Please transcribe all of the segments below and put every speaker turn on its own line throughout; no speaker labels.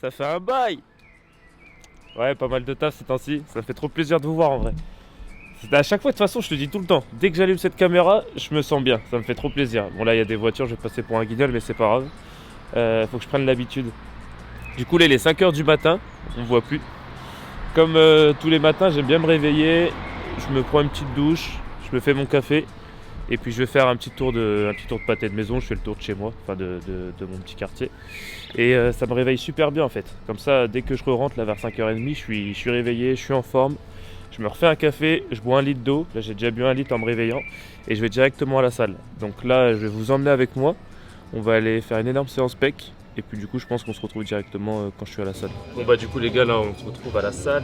Ça fait un bail. Ouais, pas mal de taf ces temps-ci. Ça fait trop plaisir de vous voir en vrai. À chaque fois, de toute façon, je te dis tout le temps. Dès que j'allume cette caméra, je me sens bien. Ça me fait trop plaisir. Bon, là, il y a des voitures, je vais passer pour un guignol, mais c'est pas grave. Faut que je prenne l'habitude. Du coup, là, il est 5h du matin. On me voit plus. Comme tous les matins, j'aime bien me réveiller. Je me prends une petite douche. Je me fais mon café. Et puis je vais faire un petit tour de pâté de maison, je fais le tour de chez moi, enfin de mon petit quartier. Et ça me réveille super bien en fait. Comme ça, dès que je rentre là vers 5h30, je suis réveillé, je suis en forme. Je me refais un café, je bois un litre d'eau. Là j'ai déjà bu un litre en me réveillant. Et je vais directement à la salle. Donc là, je vais vous emmener avec moi. On va aller faire une énorme séance pec. Et puis du coup, je pense qu'on se retrouve directement quand je suis à la salle. Bon bah du coup les gars, là on se retrouve à la salle.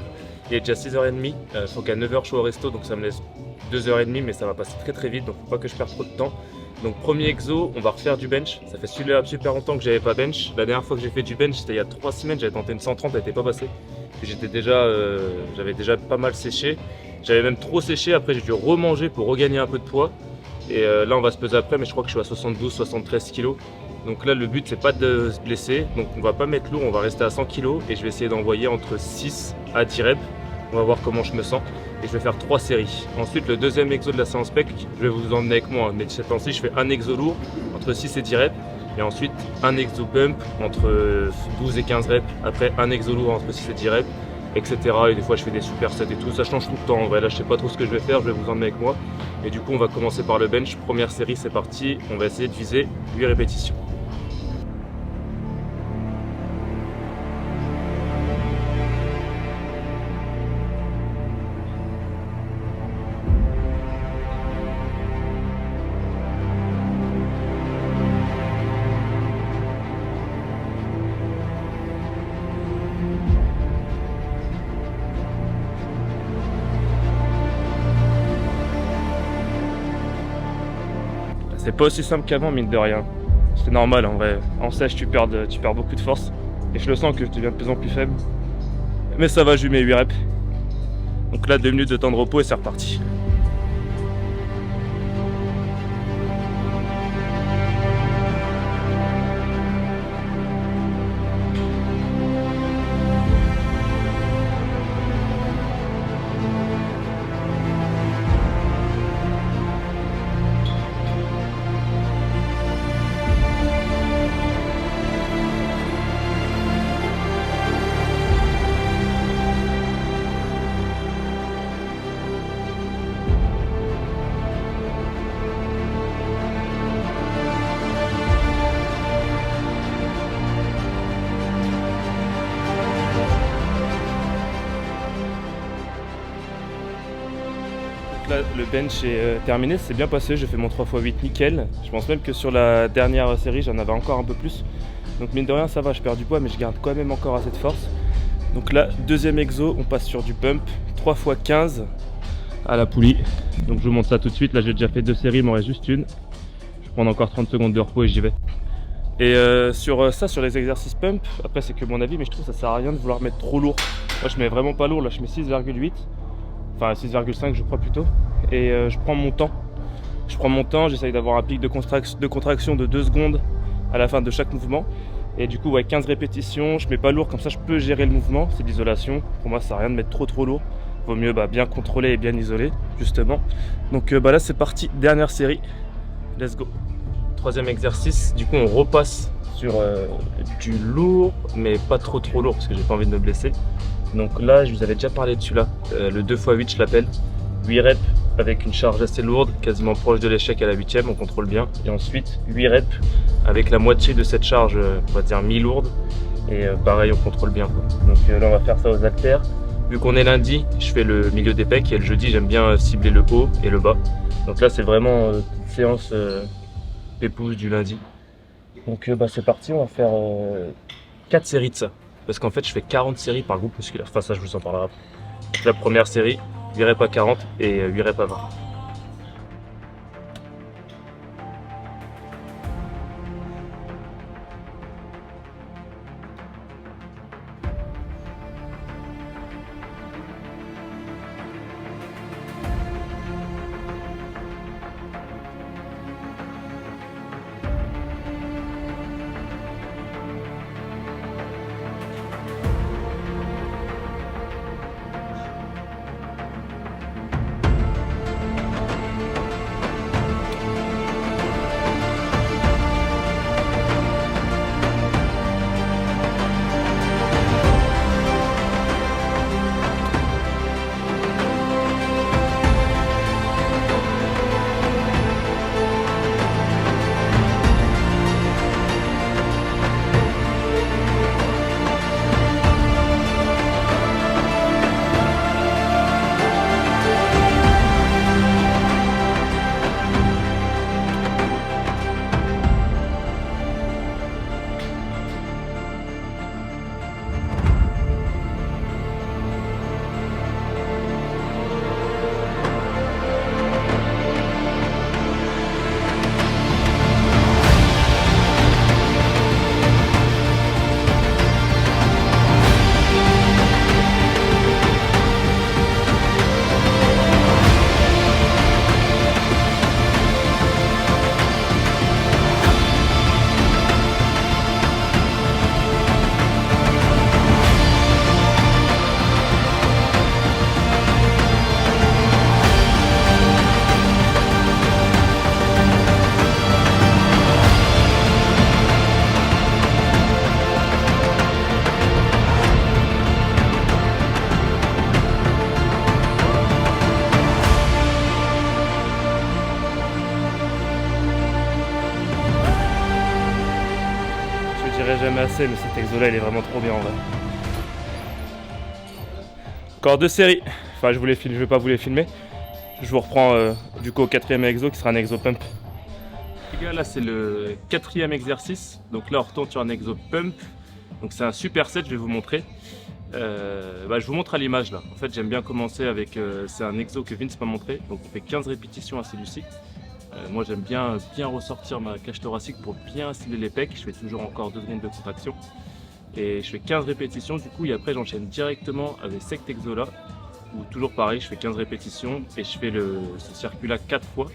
Il est déjà 6h30. Faut qu'à 9h je sois au resto, donc ça me laisse 2h30, mais ça va passer très très vite, donc faut pas que je perde trop de temps. Donc premier exo, on va refaire du bench. Ça fait super longtemps que j'avais pas bench. La dernière fois que j'ai fait du bench, c'était il y a 3 semaines, j'avais tenté une 130, elle était pas passée. J'avais déjà pas mal séché. J'avais même trop séché, après j'ai dû remanger pour regagner un peu de poids. Et là on va se peser après, mais je crois que je suis à 72-73 kg. Donc là le but c'est pas de se blesser, donc on va pas mettre lourd, on va rester à 100 kg et je vais essayer d'envoyer entre 6 à 10 reps. On va voir comment je me sens et je vais faire 3 séries. Ensuite le deuxième exo de la séance pec, je vais vous emmener avec moi, mais cette temps-ci je fais un exo lourd entre 6 et 10 reps et ensuite un exo pump entre 12 et 15 reps, après un exo lourd entre 6 et 10 reps, etc. Et des fois je fais des supersets et tout, ça change tout le temps. En vrai là je sais pas trop ce que je vais faire, je vais vous emmener avec moi. Et du coup on va commencer par le bench, première série c'est parti, on va essayer de viser 8 répétitions. C'est pas aussi simple qu'avant, mine de rien. C'est normal en vrai. En sèche, tu perds beaucoup de force. Et je le sens que je deviens de plus en plus faible. Mais ça va, je mets 8 reps. Donc là, 2 minutes de temps de repos et c'est reparti. Là, le bench est terminé, c'est bien passé, j'ai fait mon 3x8 nickel. Je pense même que sur la dernière série, j'en avais encore un peu plus. Donc mine de rien, ça va, je perds du poids, mais je garde quand même encore assez de force. Donc là, deuxième exo, on passe sur du pump, 3x15 à la poulie. Donc je vous montre ça tout de suite, là j'ai déjà fait 2 séries, il m'en reste juste une. Je vais prendre encore 30 secondes de repos et j'y vais. Et sur les exercices pump, après c'est que mon avis, mais je trouve que ça sert à rien de vouloir mettre trop lourd. Moi je mets vraiment pas lourd, là je mets 6,8. Enfin 6,5 je crois plutôt, et je prends mon temps, j'essaye d'avoir un pic de contraction de 2 secondes à la fin de chaque mouvement, et du coup ouais 15 répétitions, je mets pas lourd, comme ça je peux gérer le mouvement, c'est de l'isolation, pour moi ça sert à rien de mettre trop lourd, vaut mieux bien contrôler et bien isoler justement. Donc là c'est parti, dernière série, let's go. Troisième exercice, du coup on repasse sur du lourd, mais pas trop lourd parce que j'ai pas envie de me blesser. Donc là, je vous avais déjà parlé de celui-là, le 2x8 je l'appelle, 8 reps avec une charge assez lourde, quasiment proche de l'échec à la 8ème, on contrôle bien. Et ensuite 8 reps avec la moitié de cette charge, on va dire mi-lourde, et pareil on contrôle bien quoi. Donc là on va faire ça aux haltères. Vu qu'on est lundi, je fais le milieu des pecs et le jeudi j'aime bien cibler le haut et le bas. Donc là c'est vraiment une séance pépouze du lundi. Donc c'est parti, on va faire 4 séries de ça. Parce qu'en fait je fais 40 séries par groupe musculaire. Enfin ça je vous en parlerai après. Donc la première série, 8 reps à 40 et 8 reps à 20. jamais assez, mais cet exo là il est vraiment trop bien en vrai. Encore 2 séries, enfin je vais pas vous les filmer. Je vous reprends du coup au 4e exo qui sera un exo pump. Les gars, là c'est le 4e exercice, donc là on retourne sur un exo pump. Donc c'est un super set, je vais vous montrer. Je vous montre à l'image là. En fait j'aime bien commencer avec, c'est un exo que Vince m'a montré. Donc on fait 15 répétitions assez lucides. Moi j'aime bien ressortir ma cage thoracique pour bien cibler les pecs. Je fais toujours encore 2 secondes de contraction. Et je fais 15 répétitions du coup et après j'enchaîne directement avec cet exo là. Où toujours pareil, je fais 15 répétitions et je fais ce circuit là 4 fois.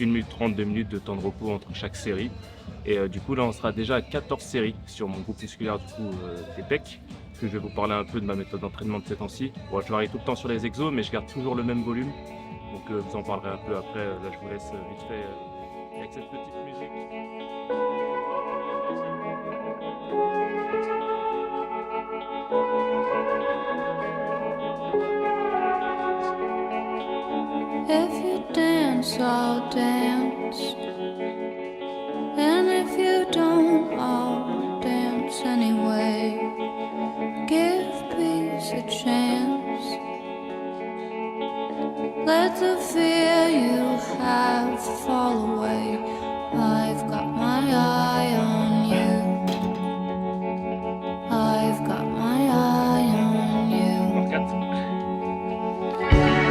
1 minute 30, 2 minutes de temps de repos entre chaque série. Et du coup là on sera déjà à 14 séries sur mon groupe musculaire du coup des pecs. Je vais vous parler un peu de ma méthode d'entraînement de ces temps-ci. Bon, je varie tout le temps sur les exos, mais je garde toujours le même volume. Donc vous en parlerez un peu après. Là, je vous laisse vite fait avec cette petite musique.
If you dance, I'll dance. And if you don't, I'll dance anyway. Give peace a chance. Let the fear you have fall away. I've got my eye on you. I've got my eye on you.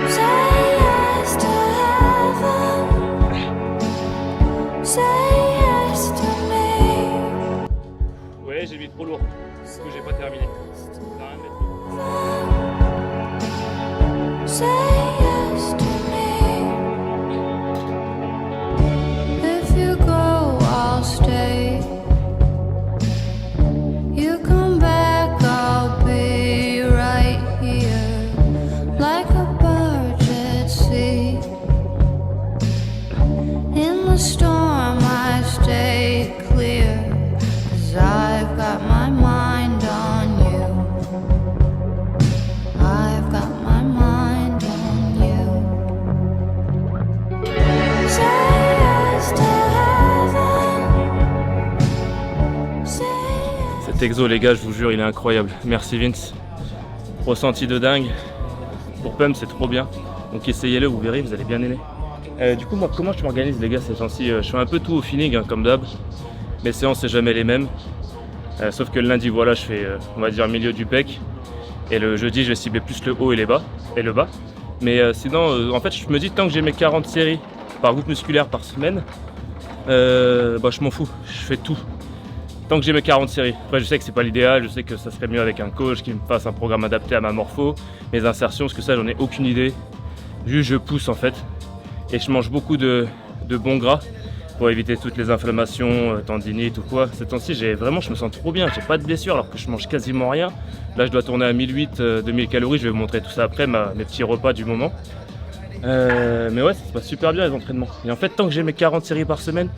Say yes to heaven. Say yes to me.
Ouais, j'ai mis trop lourd. Du coup, j'ai pas terminé.
Say yes to me. If you go, I'll stay. You come back, I'll be right here, like a bird at sea. In the storm, I stay clear, 'cause I've got my mind on you. I've got my mind on you. Say yes to heaven. Say yes.
Cet exo les gars, je vous jure, il est incroyable. Merci Vince. Ressenti de dingue. Pour pump, c'est trop bien. Donc essayez-le, vous verrez, vous allez bien aimer. Du coup, moi, comment je m'organise les gars ces temps-ci? Je fais un peu tout au feeling, hein, comme d'hab. Mes séances, c'est jamais les mêmes. Sauf que le lundi, voilà, je fais, on va dire, milieu du pec. Et le jeudi, je vais cibler plus le haut et le bas. Mais sinon, en fait, je me dis, tant que j'ai mes 40 séries par groupe musculaire par semaine, je m'en fous, je fais tout. Tant que j'ai mes 40 séries. Après, je sais que c'est pas l'idéal, je sais que ça serait mieux avec un coach qui me fasse un programme adapté à ma morpho, mes insertions, parce que ça, j'en ai aucune idée. Juste, je pousse en fait. Et je mange beaucoup de bons gras pour éviter toutes les inflammations, tendinites ou quoi. Ces temps-ci, je me sens trop bien, j'ai pas de blessure alors que je mange quasiment rien. Là, je dois tourner à 1008-2000 calories, je vais vous montrer tout ça après, mes petits repas du moment. Mais ouais, ça se passe super bien les entraînements. Et en fait, tant que j'ai mes 40 séries par semaine,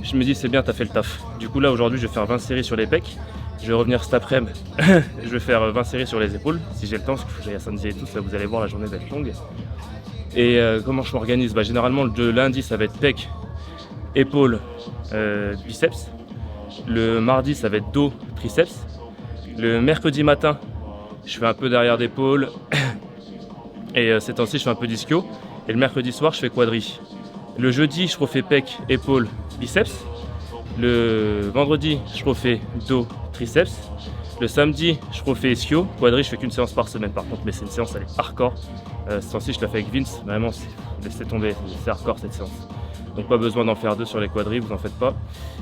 je me dis c'est bien, t'as fait le taf. Du coup là, aujourd'hui, je vais faire 20 séries sur les pecs. Je vais revenir cet après-midi, je vais faire 20 séries sur les épaules, si j'ai le temps, parce qu'il faut que j'aille à Saint-Dié et tout, ça vous allez voir, la journée va être longue. Et comment je m'organise? Généralement, le lundi, ça va être pec, épaules, biceps. Le mardi, ça va être dos, triceps. Le mercredi matin, je fais un peu derrière d'épaule. Et ces temps-ci, je fais un peu d'ischio. Et le mercredi soir, je fais quadri. Le jeudi, je refais pec, épaules, biceps. Le vendredi, je refais dos, triceps. Le samedi, je refais ischio. Quadri, je fais qu'une séance par semaine par contre, mais c'est une séance, elle est hardcore. Cette séance-ci, je la fais avec Vince. Vraiment, laissez tomber, c'est hardcore cette séance. Donc pas besoin d'en faire 2 sur les quadris, vous en faites pas.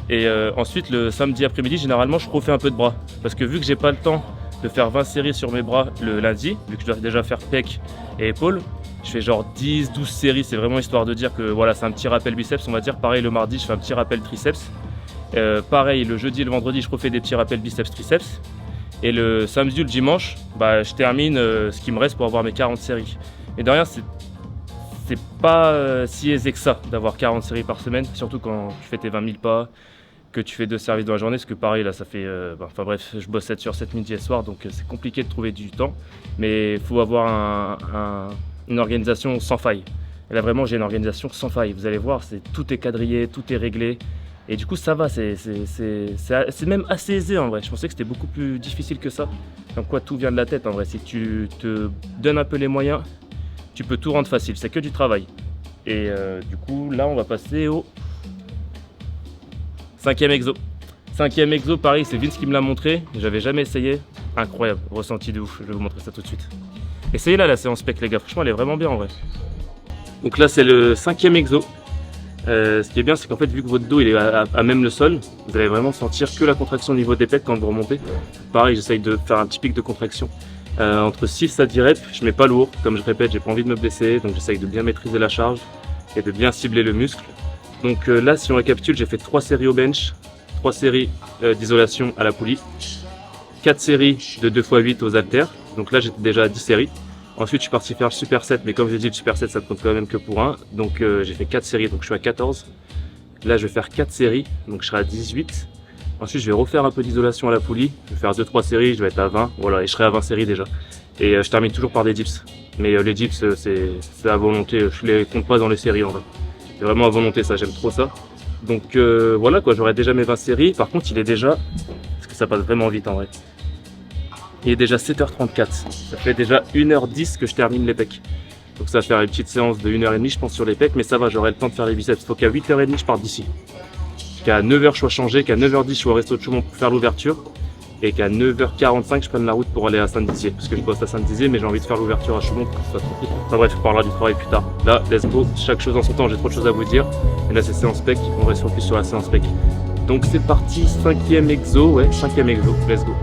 Et ensuite, le samedi après-midi, généralement, je refais un peu de bras. Parce que vu que j'ai pas le temps de faire 20 séries sur mes bras le lundi, vu que je dois déjà faire pec et épaules, je fais genre 10-12 séries. C'est vraiment histoire de dire que voilà, c'est un petit rappel biceps, on va dire. Pareil, le mardi, je fais un petit rappel triceps. Pareil, le jeudi et le vendredi, je refais des petits rappels biceps-triceps. Et le samedi ou le dimanche, je termine ce qui me reste pour avoir mes 40 séries. Et de rien, c'est pas si aisé que ça d'avoir 40 séries par semaine, surtout quand tu fais tes 20 000 pas, que tu fais 2 services dans la journée, parce que pareil, là, ça fait... bref, je bosse 7 sur 7 midi et soir, donc c'est compliqué de trouver du temps. Mais il faut avoir une organisation sans faille. Et là, vraiment, j'ai une organisation sans faille. Vous allez voir, tout est quadrillé, tout est réglé.
Et du coup, ça va, c'est même assez aisé en vrai. Je pensais que c'était beaucoup plus difficile que ça. Comme quoi, tout vient de la tête en vrai. Si tu te donnes un peu les moyens, tu peux tout rendre facile. C'est que du travail. Et du coup, là, on va passer au 5e exo. 5e exo, pareil, c'est Vince qui me l'a montré. J'avais jamais essayé. Incroyable, ressenti de ouf. Je vais vous montrer ça tout de suite. Essayez là la séance spec, les gars. Franchement, elle est vraiment bien en vrai. Donc là, c'est le 5e exo. Ce qui est bien, c'est qu'en fait, vu que votre dos il est à même le sol, vous allez vraiment sentir que la contraction au niveau des pecs quand vous remontez. Pareil, j'essaye de faire un petit pic de contraction. Entre 6 à 10 reps, je mets pas lourd. Comme je répète, j'ai pas envie de me blesser, donc j'essaye de bien maîtriser la charge et de bien cibler le muscle. Donc là, si on récapitule, j'ai fait 3 séries au bench, 3 séries d'isolation à la poulie, 4 séries de 2x8 aux haltères. Donc là, j'étais déjà à 10 séries. Ensuite, je suis parti faire le superset, mais comme je l'ai dit, le superset, ça ne compte quand même que pour 1. Donc j'ai fait 4 séries, donc je suis à 14. Là, je vais faire 4 séries, donc je serai à 18. Ensuite, je vais refaire un peu d'isolation à la poulie. Je vais faire 2-3 séries, je vais être à 20. Voilà, et je serai à 20 séries déjà. Et je termine toujours par des dips. Mais les dips, c'est à volonté. Je les compte pas dans les séries en vrai. C'est vraiment à volonté, ça, j'aime trop ça. Donc voilà quoi, j'aurai déjà mes 20 séries. Par contre, il est déjà... Parce que ça passe vraiment vite en vrai. Il est déjà 7h34. Ça fait déjà 1h10 que je termine les pecs. Donc ça va faire une petite séance de 1h30 je pense sur les pecs. Mais ça va, j'aurai le temps de faire les biceps. Il faut qu'à 8h30 je parte d'ici. Qu'à 9h je sois changé, qu'à 9h10 je sois au resto de Chaumont pour faire l'ouverture. Et qu'à 9h45 je prenne la route pour aller à Saint-Dizier. Parce que je bosse à Saint-Dizier mais j'ai envie de faire l'ouverture à Chaumont pour que ce soit tranquille. Enfin bref, on parlera du travail plus tard. Là, let's go. Chaque chose en son temps, j'ai trop de choses à vous dire. Et là c'est séance pec, on reste focus sur la séance pec. Donc c'est parti, 5e exo, ouais, 5e exo, let's go.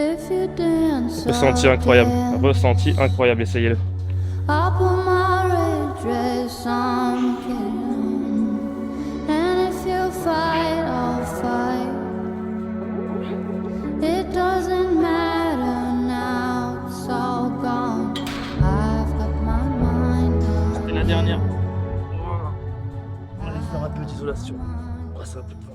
If you dance
Ressenti incroyable, ressenti incroyable, essayez-le.
I'll put my red dress on, and if you fight, I'll fight. It doesn't matter now, it's all gone. I've got my mind on.
C'était la dernière. On va faire un peu d'isolation. On va passer un peu de temps.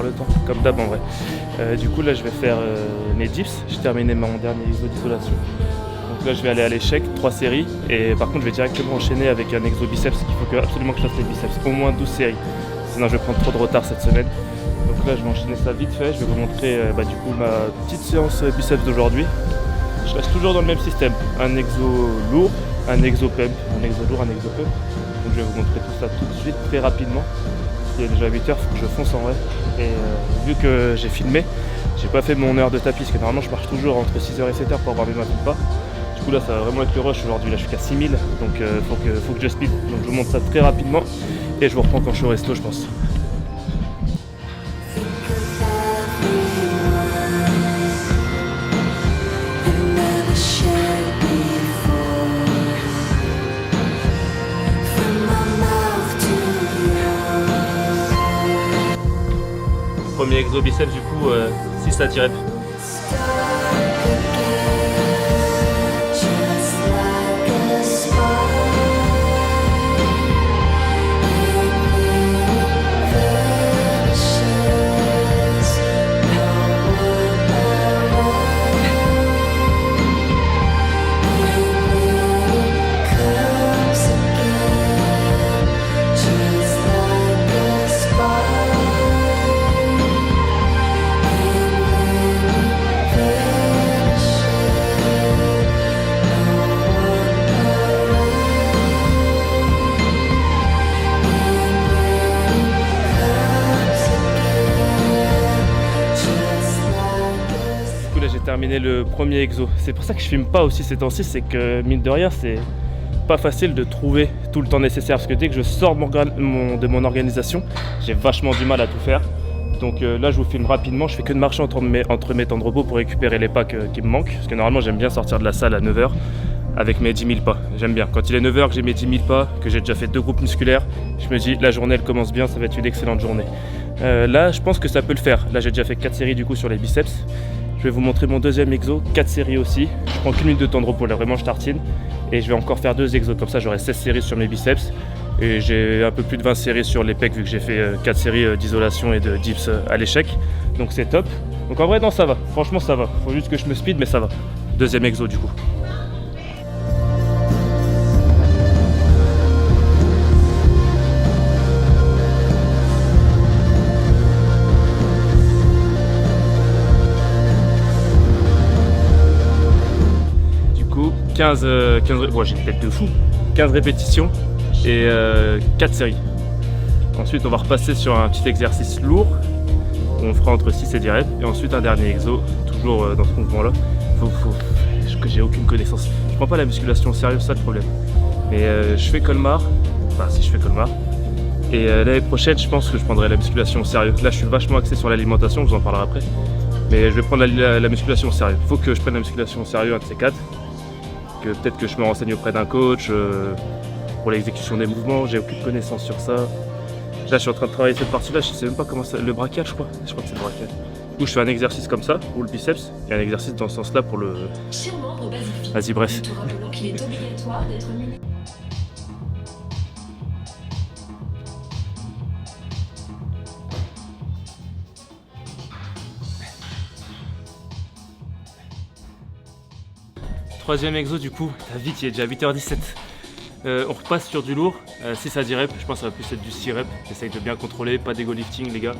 Le temps, comme d'hab en vrai. Du coup là je vais faire mes dips, j'ai terminé mon dernier exo d'isolation. Donc là je vais aller à l'échec, 3 séries et par contre je vais directement enchaîner avec un exo biceps, il faut absolument que je fasse les biceps, au moins 12 séries, sinon je vais prendre trop de retard cette semaine. Donc là je vais enchaîner ça vite fait, je vais vous montrer du coup ma petite séance biceps d'aujourd'hui. Je reste toujours dans le même système, un exo lourd, un exo pump, un exo lourd, un exo pump. Donc je vais vous montrer tout ça tout de suite, très rapidement. Il est déjà 8h, il faut que je fonce en vrai. Et vu que j'ai filmé, j'ai pas fait mon heure de tapis, parce que normalement je marche toujours entre 6h et 7h pour avoir mes mains de pas. Du coup là ça va vraiment être le rush aujourd'hui, là je suis qu'à 6000, donc faut que je speed. Donc je vous montre ça très rapidement et je vous reprends quand je suis au resto je pense. Premier exo biceps du coup, 6 à 10 reps.
Terminé le premier exo. C'est pour ça que je filme pas aussi ces temps-ci, c'est que mine de rien c'est pas facile de trouver tout le temps nécessaire parce que dès que je sors de mon organisation, j'ai vachement du mal à tout faire. Donc là je vous filme rapidement, je fais que de marcher entre mes temps de repos pour récupérer les pas qui me manquent parce que normalement j'aime bien sortir de la salle à 9h avec mes 10 000 pas. J'aime bien. Quand il est 9h que j'ai mes 10 000 pas, que j'ai déjà fait 2 groupes musculaires, je me dis la journée elle commence bien, ça va être une excellente journée. Là je pense que ça peut le faire. Là j'ai déjà fait 4 séries du coup sur les biceps. Je vais vous montrer mon deuxième exo, 4 séries aussi. Je prends qu'une minute de temps de repos, là vraiment je tartine. Et je vais encore faire 2 exos, comme ça j'aurai 16 séries sur mes biceps. Et j'ai un peu plus de 20 séries sur les pecs vu que j'ai fait 4 séries d'isolation et de dips à l'échec. Donc c'est top. Donc en vrai non ça va, franchement ça va. Faut juste que je me speed mais ça va. Deuxième exo du coup. Bon, j'ai une tête de fou, 15 répétitions et 4 séries. Ensuite on va repasser sur un petit exercice lourd, on fera entre 6 et 10 reps et ensuite un dernier exo, toujours dans ce mouvement là. J'ai aucune connaissance, je prends pas la musculation au sérieux, c'est ça le problème. Mais je fais Colmar, enfin si je fais Colmar. Et l'année prochaine je pense que je prendrai la musculation au sérieux. Là je suis vachement axé sur l'alimentation, je vous en parlerai après. Mais je vais prendre la musculation au sérieux, faut que je prenne la musculation au sérieux, un de ces 4. Peut-être que je me renseigne auprès d'un coach pour l'exécution des mouvements, j'ai aucune connaissance sur ça. Là je suis en train de travailler cette partie là, je sais même pas comment ça. Le brachial je crois que c'est le brachial. Du coup je fais un exercice comme ça pour le biceps et un exercice dans ce sens là pour le. Vas-y bref. Troisième exo du coup, vite il est déjà 8h17. On repasse sur du lourd, 6 à 10 reps, je pense que ça va plus être du 6 reps. J'essaye de bien contrôler, pas d'ego lifting les gars.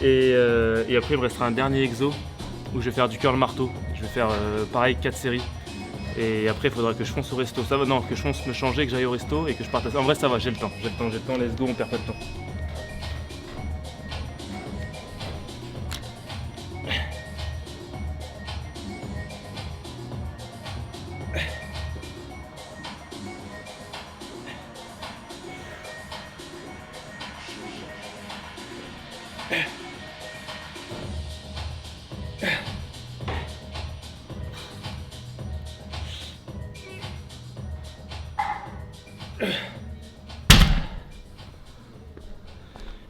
Et après il me restera un dernier exo où je vais faire du curl marteau. Je vais faire pareil 4 séries. Et après il faudra que je fonce au resto. Ça va, non, que je fonce me changer, que j'aille au resto et que je parte à ça. En vrai ça va, j'ai le temps, let's go, on perd pas de temps.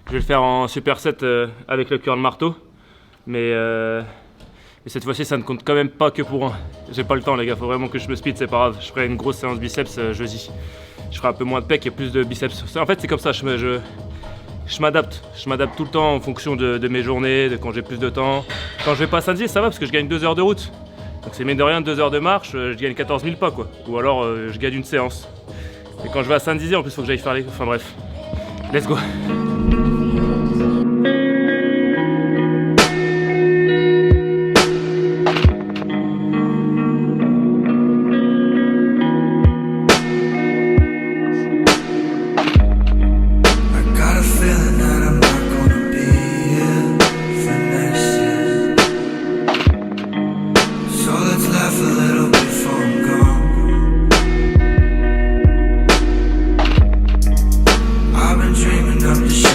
Je vais le faire en superset avec le curl marteau, mais cette fois-ci ça ne compte quand même pas que pour un. J'ai pas le temps les gars, faut vraiment que je me speed, c'est pas grave. Je ferai une grosse séance biceps jeudi. Je ferai un peu moins de pecs et plus de biceps. En fait c'est comme ça, je m'adapte tout le temps en fonction de mes journées, de quand j'ai plus de temps. Quand je vais pas à Saint-Dizier ça va parce que je gagne 2 heures de route. Donc c'est mine de rien 2 heures de marche, je gagne 14 000 pas quoi. Ou alors je gagne une séance. Et quand je vais à Saint-Dizier en plus faut que j'aille faire les... Enfin bref, let's go.
I've been dreaming of the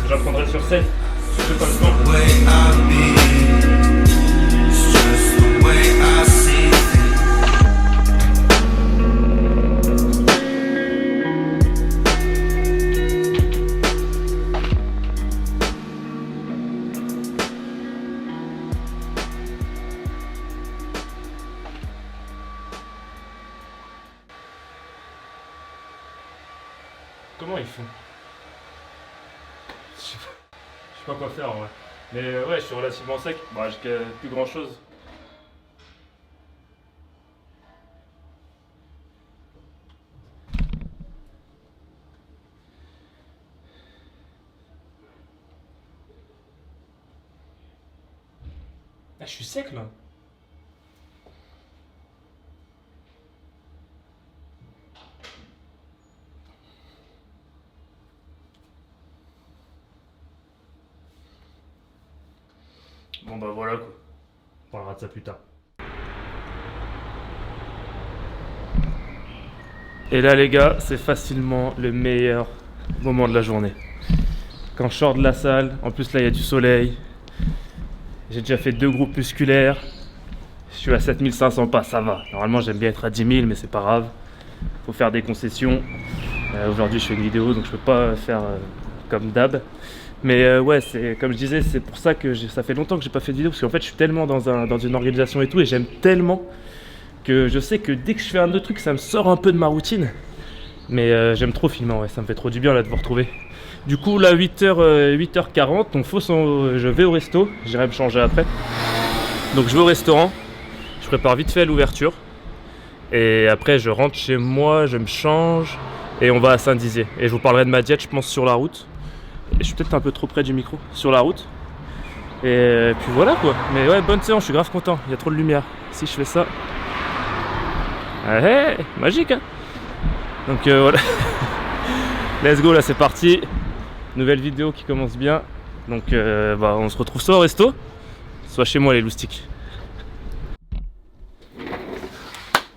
j'apprendrai sur scène. Surtout comme ça.
way I be. It's just the way I see things.
Comment ils font? Je sais pas quoi faire en vrai. Mais ouais, je suis relativement sec. Bah, j'ai plus grand chose. Ah, je suis sec là. Bon bah voilà quoi. On parlera de ça plus tard. Et là les gars, c'est facilement le meilleur moment de la journée. Quand je sors de la salle, en plus là il y a du soleil. J'ai déjà fait 2 groupes musculaires. Je suis à 7500 pas, ça va. Normalement j'aime bien être à 10 000 mais c'est pas grave. Faut faire des concessions. Aujourd'hui je fais une vidéo donc je peux pas faire comme d'hab. Mais ouais, c'est comme je disais, c'est pour ça que ça fait longtemps que j'ai pas fait de vidéo parce qu'en fait je suis tellement dans une organisation et tout et j'aime tellement que je sais que dès que je fais un autre truc ça me sort un peu de ma routine. Mais j'aime trop filmer, ouais, ça me fait trop du bien là de vous retrouver. Du coup là 8h40, donc je vais au resto, j'irai me changer après. Donc je vais au restaurant, je prépare vite fait l'ouverture et après je rentre chez moi, je me change et on va à Saint-Dizier. Et je vous parlerai de ma diète je pense sur la route. Et je suis peut-être un peu trop près du micro, sur la route. Et puis voilà quoi. Mais ouais, bonne séance, je suis grave content. Il y a trop de lumière. Si je fais ça. Ouais, magique hein. Donc voilà. Let's go, là c'est parti. Nouvelle vidéo qui commence bien. Donc on se retrouve soit au resto, soit chez moi les loustiques.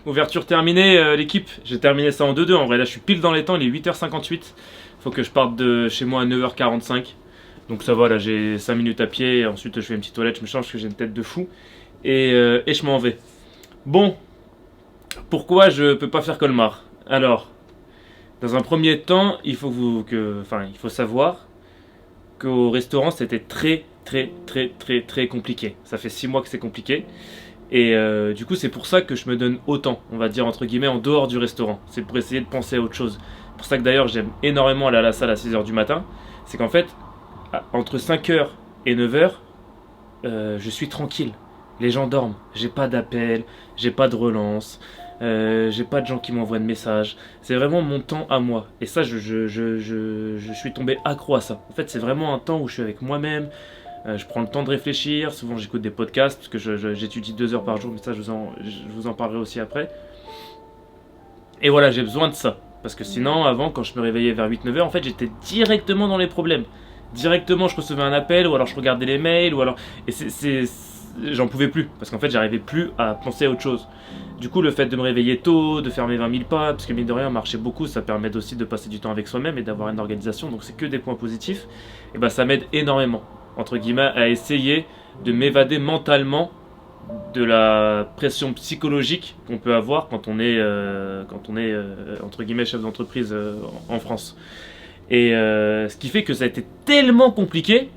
Ouverture terminée, l'équipe. J'ai terminé ça en 2-2. En vrai, là je suis pile dans les temps, il est 8h58. Faut que je parte de chez moi à 9h45. Donc ça va, là j'ai 5 minutes à pied. Et ensuite je fais une petite toilette, je me change parce que j'ai une tête de fou. Et je m'en vais. Bon, pourquoi je peux pas faire Colmar? Alors, dans un premier temps, il faut savoir qu'au restaurant c'était très compliqué. Ça fait 6 mois que c'est compliqué. Et du coup c'est pour ça que je me donne autant, on va dire entre guillemets, en dehors du restaurant. C'est pour essayer de penser à autre chose. C'est pour ça que d'ailleurs j'aime énormément aller à la salle à 6h du matin. C'est qu'en fait, entre 5h et 9h, je suis tranquille. Les gens dorment, j'ai pas d'appel, j'ai pas de relance, j'ai pas de gens qui m'envoient de messages. C'est vraiment mon temps à moi. Et ça, je suis tombé accro à ça. En fait, c'est vraiment un temps où je suis avec moi-même. Je prends le temps de réfléchir. Souvent, j'écoute des podcasts parce que j'étudie 2 heures par jour. Mais ça, je vous en parlerai aussi après. Et voilà, j'ai besoin de ça. Parce que sinon, avant, quand je me réveillais vers 8-9h, en fait, j'étais directement dans les problèmes. Directement, je recevais un appel, ou alors je regardais les mails, ou alors... Et j'en pouvais plus, parce qu'en fait, j'arrivais plus à penser à autre chose. Du coup, le fait de me réveiller tôt, de faire mes 20 000 pas, parce que mine de rien, marcher beaucoup, ça permet aussi de passer du temps avec soi-même et d'avoir une organisation, donc c'est que des points positifs. Et ben, ça m'aide énormément, entre guillemets, à essayer de m'évader mentalement de la pression psychologique qu'on peut avoir quand on est entre guillemets chef d'entreprise en France. Et ce qui fait que ça a été tellement compliqué,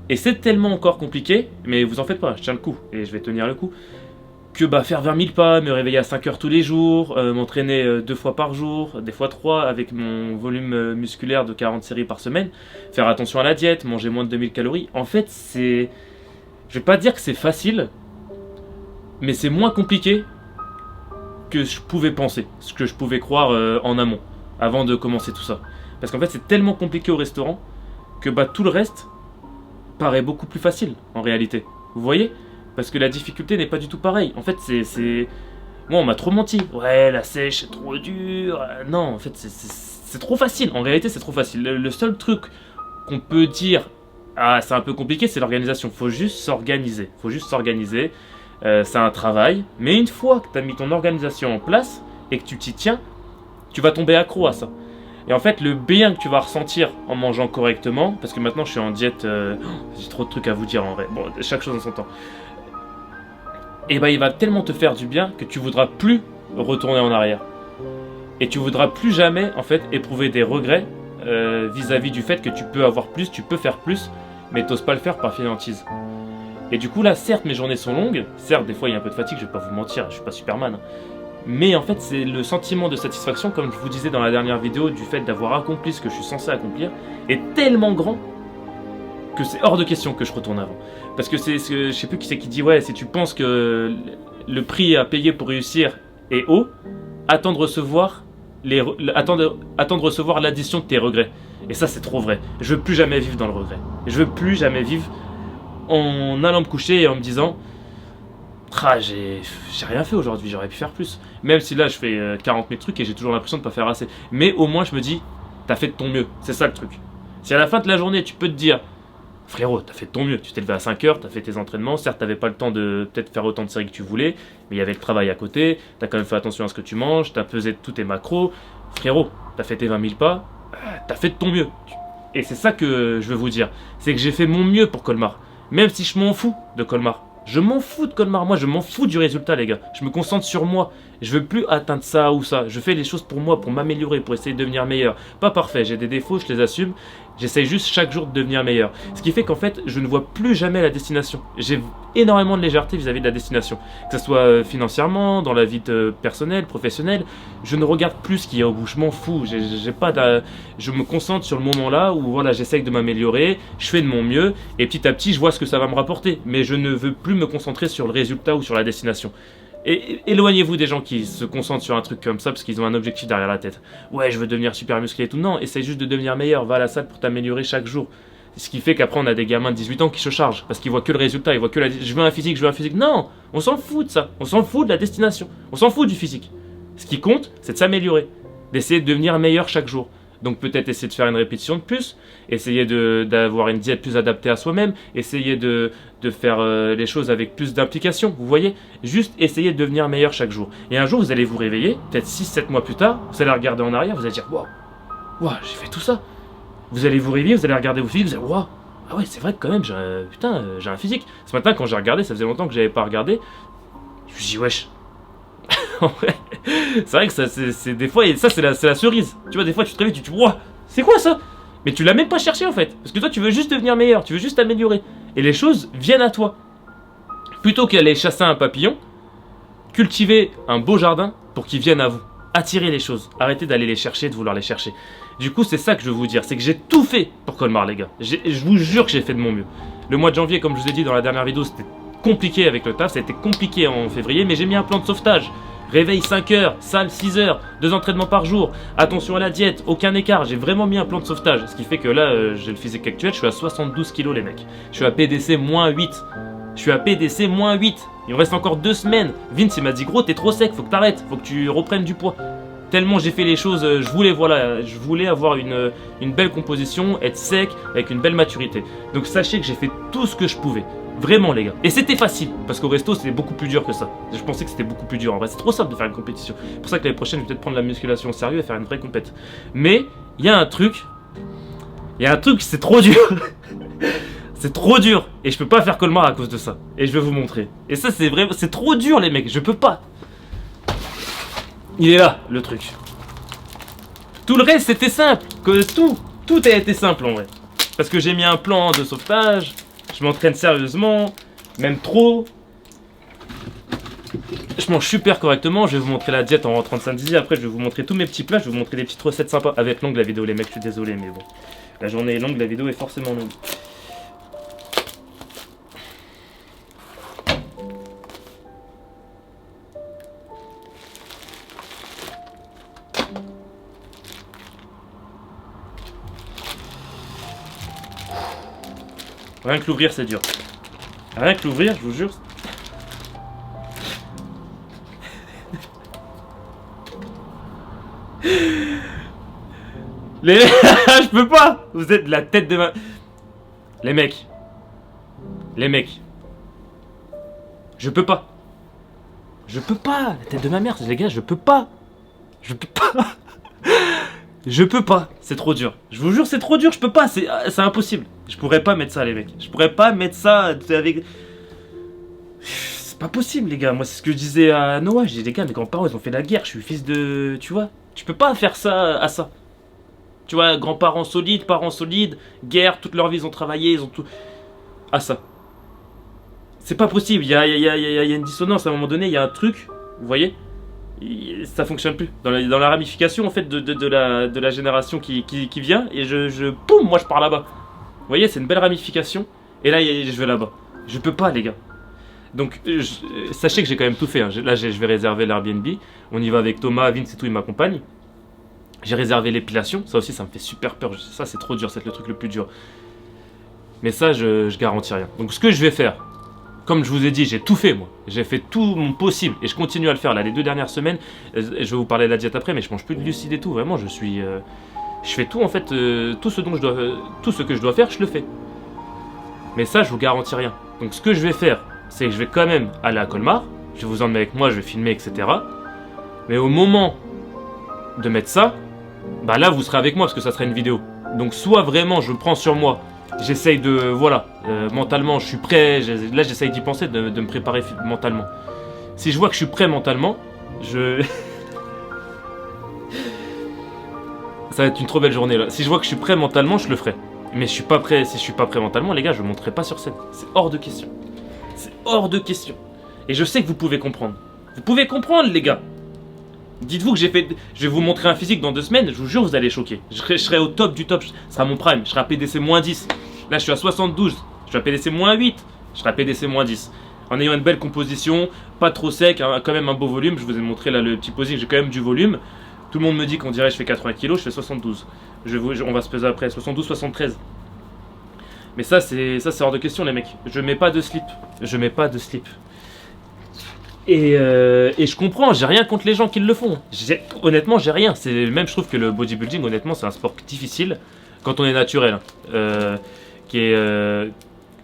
et c'est tellement encore compliqué, mais vous en faites pas, je tiens le coup, et je vais tenir le coup, que faire 20 000 pas, me réveiller à 5h tous les jours, m'entraîner 2 fois par jour, des fois 3, avec mon volume musculaire de 40 séries par semaine, faire attention à la diète, manger moins de 2000 calories, en fait c'est... Je vais pas dire que c'est facile, mais c'est moins compliqué que je pouvais penser, ce que je pouvais croire en amont, avant de commencer tout ça. Parce qu'en fait c'est tellement compliqué au restaurant, que tout le reste paraît beaucoup plus facile en réalité. Vous voyez? Parce que la difficulté n'est pas du tout pareille. En fait c'est... Moi on m'a trop menti. Ouais, la sèche c'est trop dur. Non, en fait c'est trop facile. En réalité c'est trop facile. Le seul truc qu'on peut dire, ah c'est un peu compliqué, c'est l'organisation. Faut juste s'organiser. C'est un travail. Mais une fois que tu as mis ton organisation en place et que tu t'y tiens, tu vas tomber accro à ça. Et en fait, le bien que tu vas ressentir en mangeant correctement, parce que maintenant je suis en diète, j'ai trop de trucs à vous dire en vrai. Bon, chaque chose en son temps. Et bah, il va tellement te faire du bien que tu voudras plus retourner en arrière. Et tu voudras plus jamais, en fait, éprouver des regrets vis-à-vis du fait que tu peux avoir plus, tu peux faire plus, mais t'oses pas le faire par fainéantise. Et du coup, là, certes, mes journées sont longues, certes, des fois, il y a un peu de fatigue, je vais pas vous mentir, je suis pas Superman. Hein. Mais en fait, c'est le sentiment de satisfaction, comme je vous disais dans la dernière vidéo, du fait d'avoir accompli ce que je suis censé accomplir, est tellement grand que c'est hors de question que je retourne avant. Parce que c'est ce que je sais plus qui c'est qui dit, ouais, si tu penses que le prix à payer pour réussir est haut, attends de recevoir l'addition de tes regrets. Et ça, c'est trop vrai. Je veux plus jamais vivre dans le regret. Je veux plus jamais vivre en allant me coucher et en me disant j'ai rien fait aujourd'hui, j'aurais pu faire plus. Même si là, je fais 40 000 trucs et j'ai toujours l'impression de pas faire assez. Mais au moins, je me dis, t'as fait de ton mieux. C'est ça le truc. Si à la fin de la journée, tu peux te dire, frérot, t'as fait de ton mieux, tu t'es levé à 5 heures, t'as fait tes entraînements, certes t'avais pas le temps de peut-être faire autant de séries que tu voulais, mais il y avait le travail à côté, t'as quand même fait attention à ce que tu manges, t'as pesé tous tes macros, frérot, t'as fait tes 20 000 pas, t'as fait de ton mieux. Et c'est ça que je veux vous dire, c'est que j'ai fait mon mieux pour Colmar, même si je m'en fous de Colmar. Je m'en fous de Colmar, moi je m'en fous du résultat les gars, je me concentre sur moi, je veux plus atteindre ça ou ça, je fais les choses pour moi, pour m'améliorer, pour essayer de devenir meilleur. Pas parfait, j'ai des défauts, je les assume, j'essaye juste chaque jour de devenir meilleur. Ce qui fait qu'en fait, je ne vois plus jamais la destination. J'ai énormément de légèreté vis-à-vis de la destination, que ce soit financièrement, dans la vie personnelle, professionnelle, je ne regarde plus ce qu'il y a au bout, je m'en fous, je me concentre sur le moment là où voilà, j'essaye de m'améliorer, je fais de mon mieux, et petit à petit je vois ce que ça va me rapporter, mais je ne veux plus me concentrer sur le résultat ou sur la destination. Et éloignez-vous des gens qui se concentrent sur un truc comme ça parce qu'ils ont un objectif derrière la tête. Ouais, je veux devenir super musclé et tout. Non, essaye juste de devenir meilleur, va à la salle pour t'améliorer chaque jour. Ce qui fait qu'après on a des gamins de 18 ans qui se chargent parce qu'ils voient que le résultat, ils voient que je veux un physique, je veux un physique. Non, on s'en fout de ça, on s'en fout de la destination, on s'en fout du physique. Ce qui compte, c'est de s'améliorer, d'essayer de devenir meilleur chaque jour. Donc peut-être essayer de faire une répétition de plus, essayer d'avoir une diète plus adaptée à soi-même, essayer de faire les choses avec plus d'implication, vous voyez. Juste essayer de devenir meilleur chaque jour. Et un jour vous allez vous réveiller, peut-être 6-7 mois plus tard, vous allez regarder en arrière, vous allez dire waouh, j'ai fait tout ça. Vous allez vous réveiller, vous allez regarder vos physiques, vous allez waouh, ah ouais c'est vrai que quand même j'ai un physique. Ce matin quand j'ai regardé, ça faisait longtemps que j'avais pas regardé, je me suis dit wesh. En vrai, c'est vrai que ça, c'est des fois, et ça c'est la cerise. Tu vois, des fois tu te réveilles, tu te dis, ouah, c'est quoi ça? Mais tu l'as même pas cherché en fait. Parce que toi tu veux juste devenir meilleur, tu veux juste t'améliorer. Et les choses viennent à toi. Plutôt qu'aller chasser un papillon, cultivez un beau jardin pour qu'il vienne à vous. Attirez les choses. Arrêtez d'aller les chercher, de vouloir les chercher. Du coup, c'est ça que je veux vous dire. C'est que j'ai tout fait pour Colmar, les gars. Je vous jure que j'ai fait de mon mieux. Le mois de janvier, comme je vous ai dit dans la dernière vidéo, c'était compliqué avec le taf. Ça a été compliqué en février, mais j'ai mis un plan de sauvetage. Réveil 5 heures, salle 6 heures, 2 entraînements par jour, attention à la diète, aucun écart, j'ai vraiment mis un plan de sauvetage. Ce qui fait que là, j'ai le physique actuel, je suis à 72 kg les mecs. Je suis à PDC moins 8. Je suis à PDC moins 8. Il me reste encore 2 semaines. Vince il m'a dit gros t'es trop sec, faut que t'arrêtes, faut que tu reprennes du poids. Tellement j'ai fait les choses, je voulais avoir une belle composition, être sec, avec une belle maturité. Donc sachez que j'ai fait tout ce que je pouvais. Vraiment les gars. Et c'était facile, parce qu'au resto c'était beaucoup plus dur que ça. Je pensais que c'était beaucoup plus dur. En vrai c'est trop simple de faire une compétition. C'est pour ça que l'année prochaine je vais peut-être prendre la musculation au sérieux et faire une vraie compète. Mais il y a un truc, c'est trop dur. C'est trop dur. Et je peux pas faire Colmar à cause de ça. Et je vais vous montrer. Et ça c'est vraiment, c'est trop dur les mecs, je peux pas. Il est là le truc. Tout le reste c'était simple. Que tout a été simple en vrai. Parce que j'ai mis un plan de sauvetage. Je m'entraîne sérieusement, même trop. Je mange super correctement. Je vais vous montrer la diète en rentrant de samedi. Après, je vais vous montrer tous mes petits plats. Je vais vous montrer des petites recettes sympas. Avec longue la vidéo, les mecs, je suis désolé, mais bon. La journée est longue, la vidéo est forcément longue. Rien que l'ouvrir, c'est dur. Rien que l'ouvrir, je vous jure. Je peux pas. Vous êtes la tête de ma... Les mecs. Je peux pas. La tête de ma mère, les gars, je peux pas. Je peux pas, c'est trop dur. Je vous jure, c'est trop dur, je peux pas, c'est impossible. Je pourrais pas mettre ça, les mecs. Je pourrais pas mettre ça avec. C'est pas possible, les gars. Moi, c'est ce que je disais à Noah. J'ai dit, les gars, mes grands-parents, ils ont fait la guerre. Je suis fils de. Tu vois, tu peux pas faire ça à ça. Tu vois, grands-parents solides, parents solides, guerre, toute leur vie, ils ont travaillé, ils ont tout. À ça. C'est pas possible. Il y a une dissonance à un moment donné, il y a un truc, vous voyez, ça fonctionne plus. Dans la ramification, en fait, de la génération qui vient, et poum, moi je pars là-bas. Vous voyez, c'est une belle ramification, et là, je vais là-bas. Je peux pas, les gars. Donc, sachez que j'ai quand même tout fait. Hein. Là, je vais réserver l'Airbnb. On y va avec Thomas, Vince et tout, il m'accompagne. J'ai réservé l'épilation. Ça aussi, ça me fait super peur. Ça, c'est trop dur. C'est le truc le plus dur. Mais ça, je garantis rien. Donc, ce que je vais faire, comme je vous ai dit, j'ai tout fait, moi. J'ai fait tout mon possible. Et je continue à le faire. Là, les 2 dernières semaines, je vais vous parler de la diète après, mais je mange plus de glucides et tout. Vraiment, je fais tout, en fait. Tout ce que je dois faire, je le fais. Mais ça, je vous garantis rien. Donc, ce que je vais faire, c'est que je vais quand même aller à Colmar, je vais vous emmener avec moi, je vais filmer, etc. Mais au moment de mettre ça, bah là vous serez avec moi parce que ça sera une vidéo. Donc soit vraiment je le prends sur moi, j'essaye de, voilà, mentalement je suis prêt, là j'essaye d'y penser, de me préparer mentalement. Si je vois que je suis prêt mentalement, ça va être une trop belle journée là. Si je vois que je suis prêt mentalement, je le ferai. Mais je suis pas prêt, si je suis pas prêt mentalement, les gars, je ne monterai pas sur scène. C'est hors de question. C'est hors de question. Et je sais que vous pouvez comprendre. Vous pouvez comprendre, les gars. Dites-vous que je vais vous montrer un physique dans 2 semaines, je vous jure, vous allez choquer. Je serai au top du top, ce sera mon prime. Je serai à PDC moins 10. Là, je suis à 72. Je suis à PDC moins 8. Je serai à PDC moins 10. En ayant une belle composition, pas trop sec, quand même un beau volume. Je vous ai montré là le petit posing, j'ai quand même du volume. Tout le monde me dit qu'on dirait que je fais 80 kg, je fais 72. On va se peser après, 72, 73. Mais ça c'est hors de question, les mecs. Je mets pas de slip. Je mets pas de slip. Et je comprends, j'ai rien contre les gens qui le font. Honnêtement, j'ai rien. C'est même, je trouve que le bodybuilding, honnêtement, c'est un sport difficile quand on est naturel.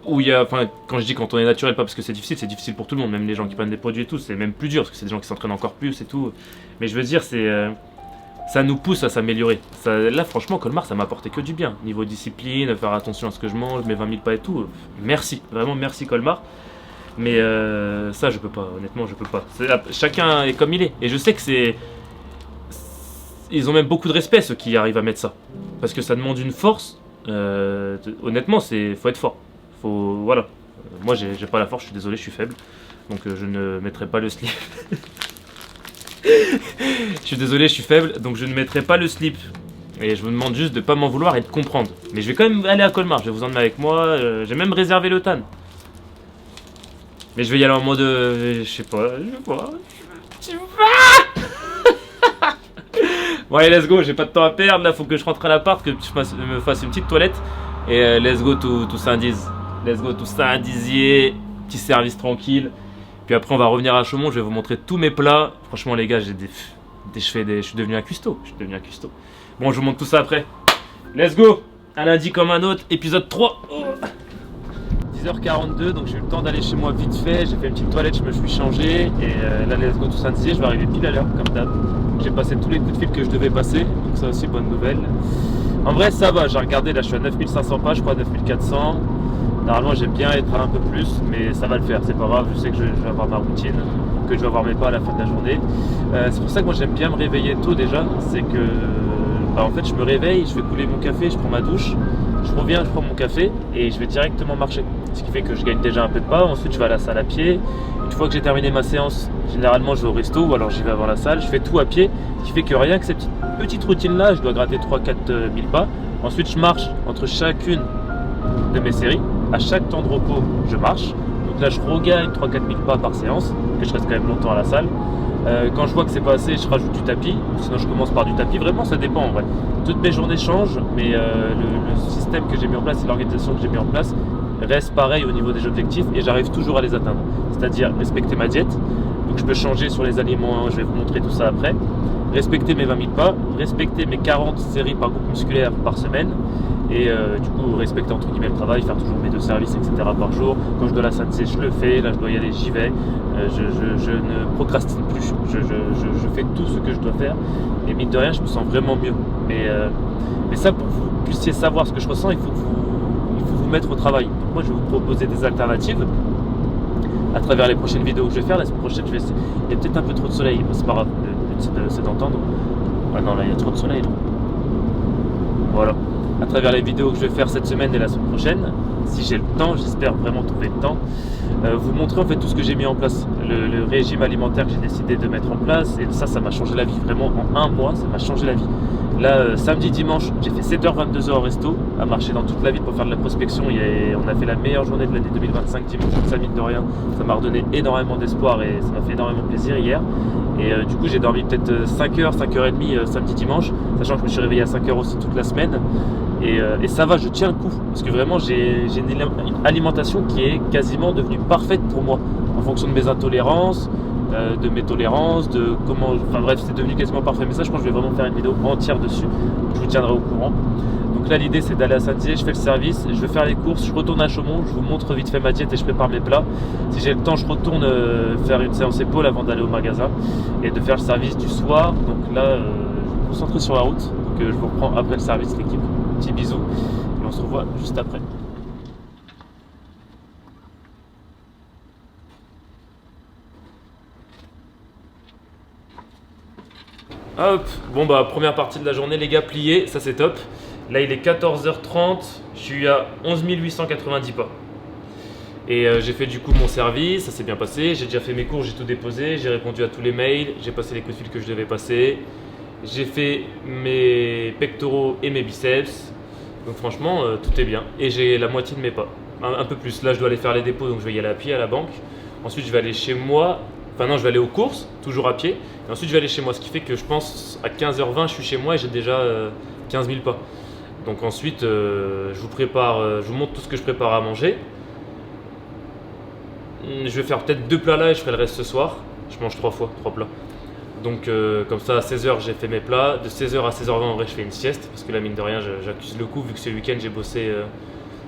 Où il y a, enfin, quand je dis quand on est naturel, pas parce que c'est difficile pour tout le monde, même les gens qui prennent des produits et tout, c'est même plus dur parce que c'est des gens qui s'entraînent encore plus et tout. Mais je veux dire, ça nous pousse à s'améliorer. Là, franchement, Colmar, ça m'a apporté que du bien. Niveau discipline, faire attention à ce que je mange, mes 20 000 pas et tout. Merci, vraiment merci Colmar. Mais ça, je peux pas, honnêtement, je peux pas. Chacun est comme il est. Et je sais que ils ont même beaucoup de respect, ceux qui arrivent à mettre ça. Parce que ça demande une force. Honnêtement, faut être fort. Voilà. Moi, j'ai pas la force, je suis désolé, je suis faible. Donc, je ne mettrai pas le slip. Je suis désolé, je suis faible, donc je ne mettrai pas le slip. Et je vous demande juste de pas m'en vouloir et de comprendre. Mais je vais quand même aller à Colmar, je vais vous emmener avec moi. J'ai même réservé le TAN. Mais je vais y aller en mode. Je sais pas. Bon, allez, let's go, j'ai pas de temps à perdre. Là, faut que je rentre à l'appart, que je me fasse une petite toilette. Et let's go tout Saint-Diz. Let's go tout Saint-Dizier. Petit service tranquille. Puis après, on va revenir à Chaumont. Je vais vous montrer tous mes plats. Franchement, les gars, je suis devenu un cuistot. Bon, je vous montre tout ça après. Let's go. Un lundi comme un autre. Épisode 3. 10h42, donc j'ai eu le temps d'aller chez moi vite fait. J'ai fait une petite toilette, je me suis changé. Et là, let's go tout Saint-Dizier. Je vais arriver pile à l'heure, comme d'hab. J'ai passé tous les coups de fil que je devais passer. Donc ça aussi, bonne nouvelle. En vrai, ça va. J'ai regardé, là, je suis à 9500 pages, je crois, 9400. Normalement, j'aime bien être à un peu plus, mais ça va le faire, c'est pas grave, je sais que je vais avoir ma routine, que je vais avoir mes pas à la fin de la journée. C'est pour ça que moi j'aime bien me réveiller tôt déjà, c'est que en fait je me réveille, je vais couler mon café, je prends ma douche, je reviens, je prends mon café et je vais directement marcher. Ce qui fait que je gagne déjà un peu de pas, ensuite je vais à la salle à pied. Une fois que j'ai terminé ma séance, généralement je vais au resto ou alors j'y vais avant la salle, je fais tout à pied, ce qui fait que rien que cette petite routine là, je dois gratter 3-4 000 pas. Ensuite je marche entre chacune de mes séries. À chaque temps de repos, je marche. Donc là, je regagne 3-4 000 pas par séance, que je reste quand même longtemps à la salle. Quand je vois que c'est pas assez, je rajoute du tapis. Sinon, je commence par du tapis. Vraiment, ça dépend en vrai. Toutes mes journées changent, mais le système que j'ai mis en place et l'organisation que j'ai mis en place reste pareil au niveau des objectifs et j'arrive toujours à les atteindre. C'est-à-dire respecter ma diète. Donc, je peux changer sur les aliments. Je vais vous montrer tout ça après. Respecter mes 20 000 pas, respecter mes 40 séries par groupe musculaire par semaine et du coup respecter entre guillemets le travail, faire toujours mes 2 services etc. par jour. Quand je dois la Saint-Dizier, je le fais, là je dois y aller, j'y vais. Je ne procrastine plus, je fais tout ce que je dois faire et mine de rien je me sens vraiment mieux.
Mais ça, pour que vous puissiez savoir ce que je ressens, il faut vous mettre au travail. Donc moi, je vais vous proposer des alternatives à travers les prochaines vidéos que je vais faire. La semaine prochaine, je vais essayer. Il y a peut-être un peu trop de soleil, c'est pas grave, le but c'est d'entendre. Ah non, là il y a trop de soleil. Là. Voilà. À travers les vidéos que je vais faire cette semaine et la semaine prochaine, si j'ai le temps, j'espère vraiment trouver le temps, vous montrer en fait tout ce que j'ai mis en place. Le régime alimentaire que j'ai décidé de mettre en place, et ça m'a changé la vie. Vraiment, en un mois, ça m'a changé la vie. Là, samedi, dimanche, j'ai fait 7h, 22h au resto, à marcher dans toute la ville pour faire de la prospection. On a fait la meilleure journée de l'année 2025 dimanche, ça mine de rien. Ça m'a redonné énormément d'espoir et ça m'a fait énormément plaisir hier. Et du coup, j'ai dormi peut-être 5h, 5h30 samedi, dimanche, sachant que je me suis réveillé à 5h aussi toute la semaine. Et ça va, je tiens le coup, parce que vraiment j'ai une alimentation qui est quasiment devenue parfaite pour moi, en fonction de mes intolérances, de mes tolérances, de comment... Enfin bref, c'est devenu quasiment parfait. Mais ça, je pense que je vais vraiment faire une vidéo entière dessus, je vous tiendrai au courant. Donc là, l'idée, c'est d'aller à Saint-Dié, je fais le service, je vais faire les courses, je retourne à Chaumont, je vous montre vite fait ma diète et je prépare mes plats. Si j'ai le temps, je retourne faire une séance épaule avant d'aller au magasin et de faire le service du soir. Donc là, je vais me concentrer sur la route, donc je vous reprends après le service, l'équipe. Petit bisou et on se revoit juste après. Hop, bon bah première partie de la journée les gars, plié, ça c'est top. Là il est 14h30, je suis à 11 890 pas. Et j'ai fait du coup mon service, ça s'est bien passé, j'ai déjà fait mes cours, j'ai tout déposé, j'ai répondu à tous les mails, j'ai passé les coups de fil que je devais passer. J'ai fait mes pectoraux et mes biceps. Donc franchement, tout est bien. Et j'ai la moitié de mes pas. Un peu plus. Là, je dois aller faire les dépôts, donc je vais y aller à pied à la banque. Ensuite, je vais aller chez moi. Enfin non, je vais aller aux courses, toujours à pied. Et ensuite, je vais aller chez moi. Ce qui fait que je pense à 15h20, je suis chez moi et j'ai déjà 15 000 pas. Donc ensuite, je vous montre tout ce que je prépare à manger. Je vais faire peut-être 2 plats là et je ferai le reste ce soir. Je mange 3 plats. Donc comme ça à 16h j'ai fait mes plats, de 16h à 16h20 en vrai je fais une sieste parce que là mine de rien j'accuse le coup vu que ce week-end j'ai bossé,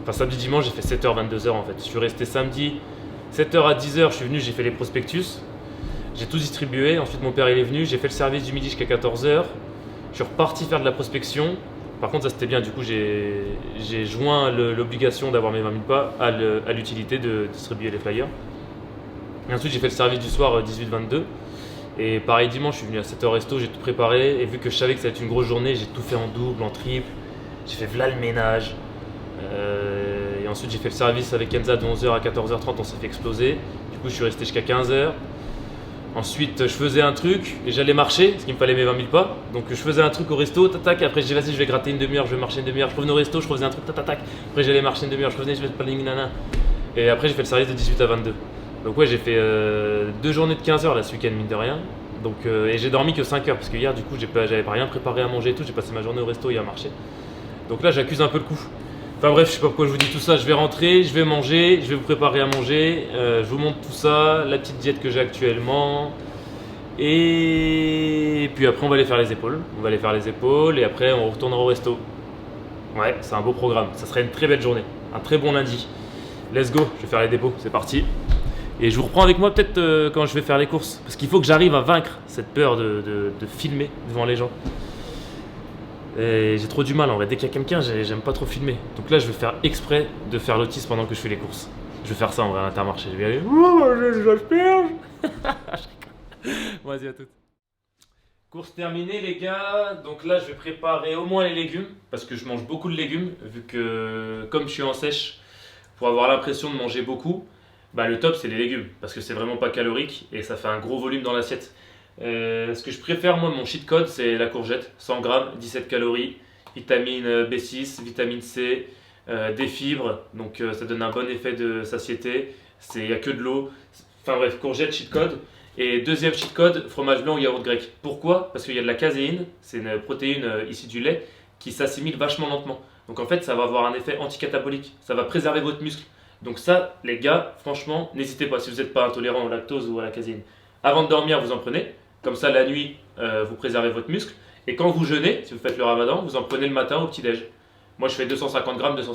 enfin samedi dimanche j'ai fait 7h 22h en fait. Je suis resté samedi 7h à 10h, je suis venu, j'ai fait les prospectus, j'ai tout distribué, ensuite mon père il est venu, j'ai fait le service du midi jusqu'à 14h, je suis reparti faire de la prospection. Par contre ça c'était bien, du coup j'ai joint l'obligation d'avoir mes 20 000 pas à l'utilité de distribuer les flyers. Et ensuite j'ai fait le service du soir 18-22. Et pareil dimanche, je suis venu à 7h resto, j'ai tout préparé et vu que je savais que ça allait être une grosse journée, j'ai tout fait en double, en triple. J'ai fait v'là le ménage. Et ensuite j'ai fait le service avec Kenza de 11h à 14h30, on s'est fait exploser. Du coup je suis resté jusqu'à 15h. Ensuite je faisais un truc et j'allais marcher, parce qu'il me fallait mes 20 000 pas. Donc je faisais un truc au resto, tac, après je dis vas-y je vais gratter une demi-heure, je vais marcher une demi-heure. Je revenais au resto, je refaisais un truc, tac. Après j'allais marcher une demi-heure, je revenais, je vais pas nana. Et après j'ai fait le service de 18 à 22. Donc ouais j'ai fait 2 journées de 15 heures là ce week-end mine de rien. Donc, et j'ai dormi que 5 heures parce que hier du coup j'avais pas rien préparé à manger et tout, j'ai passé ma journée au resto et à marcher. Donc là j'accuse un peu le coup. Enfin bref, je sais pas pourquoi je vous dis tout ça, je vais rentrer, je vais manger, je vais vous préparer à manger, je vous montre tout ça, la petite diète que j'ai actuellement. Et puis après on va aller faire les épaules. On va aller faire les épaules et après on retournera au resto. Ouais, c'est un beau programme, ça serait une très belle journée, un très bon lundi. Let's go, je vais faire les dépôts, c'est parti. Et je vous reprends avec moi peut-être quand je vais faire les courses. Parce qu'il faut que j'arrive à vaincre cette peur de filmer devant les gens. Et j'ai trop du mal en vrai. Dès qu'il y a quelqu'un, j'aime pas trop filmer. Donc là, je vais faire exprès de faire l'autiste pendant que je fais les courses. Je vais faire ça en vrai à l'Intermarché. Je vais aller. J'asperge. Vas-y à toutes. Course terminée les gars. Donc là, je vais préparer au moins les légumes. Parce que je mange beaucoup de légumes. Vu que comme je suis en sèche, pour avoir l'impression de manger beaucoup. Bah, le top c'est les légumes parce que c'est vraiment pas calorique et ça fait un gros volume dans l'assiette. Ce que je préfère moi, mon cheat code c'est la courgette, 100 grammes, 17 calories, vitamine B6, vitamine C, des fibres, donc ça donne un bon effet de satiété, il n'y a que de l'eau, enfin bref, courgette, cheat code. Et deuxième cheat code, fromage blanc ou yaourt grec. Pourquoi? Parce qu'il y a de la caséine, c'est une protéine issue du lait qui s'assimile vachement lentement. Donc en fait ça va avoir un effet anticatabolique, ça va préserver votre muscle. Donc ça, les gars, franchement, n'hésitez pas si vous n'êtes pas intolérant au lactose ou à la caséine. Avant de dormir, vous en prenez. Comme ça, la nuit, vous préservez votre muscle. Et quand vous jeûnez, si vous faites le ramadan, vous en prenez le matin au petit-déj. Moi, je fais 250 grammes. Je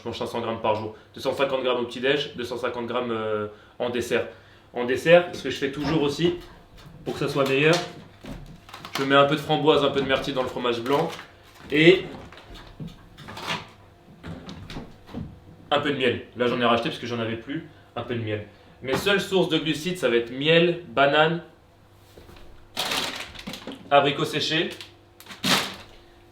mange 500 grammes par jour. 250 grammes au petit-déj, 250 grammes en dessert. En dessert, ce que je fais toujours aussi, pour que ça soit meilleur, je mets un peu de framboise, un peu de myrtille dans le fromage blanc.
Et un peu de miel. Là j'en ai racheté parce que j'en avais plus. Un peu de miel. Mes seules sources de glucides, ça va être miel, banane, abricots séchés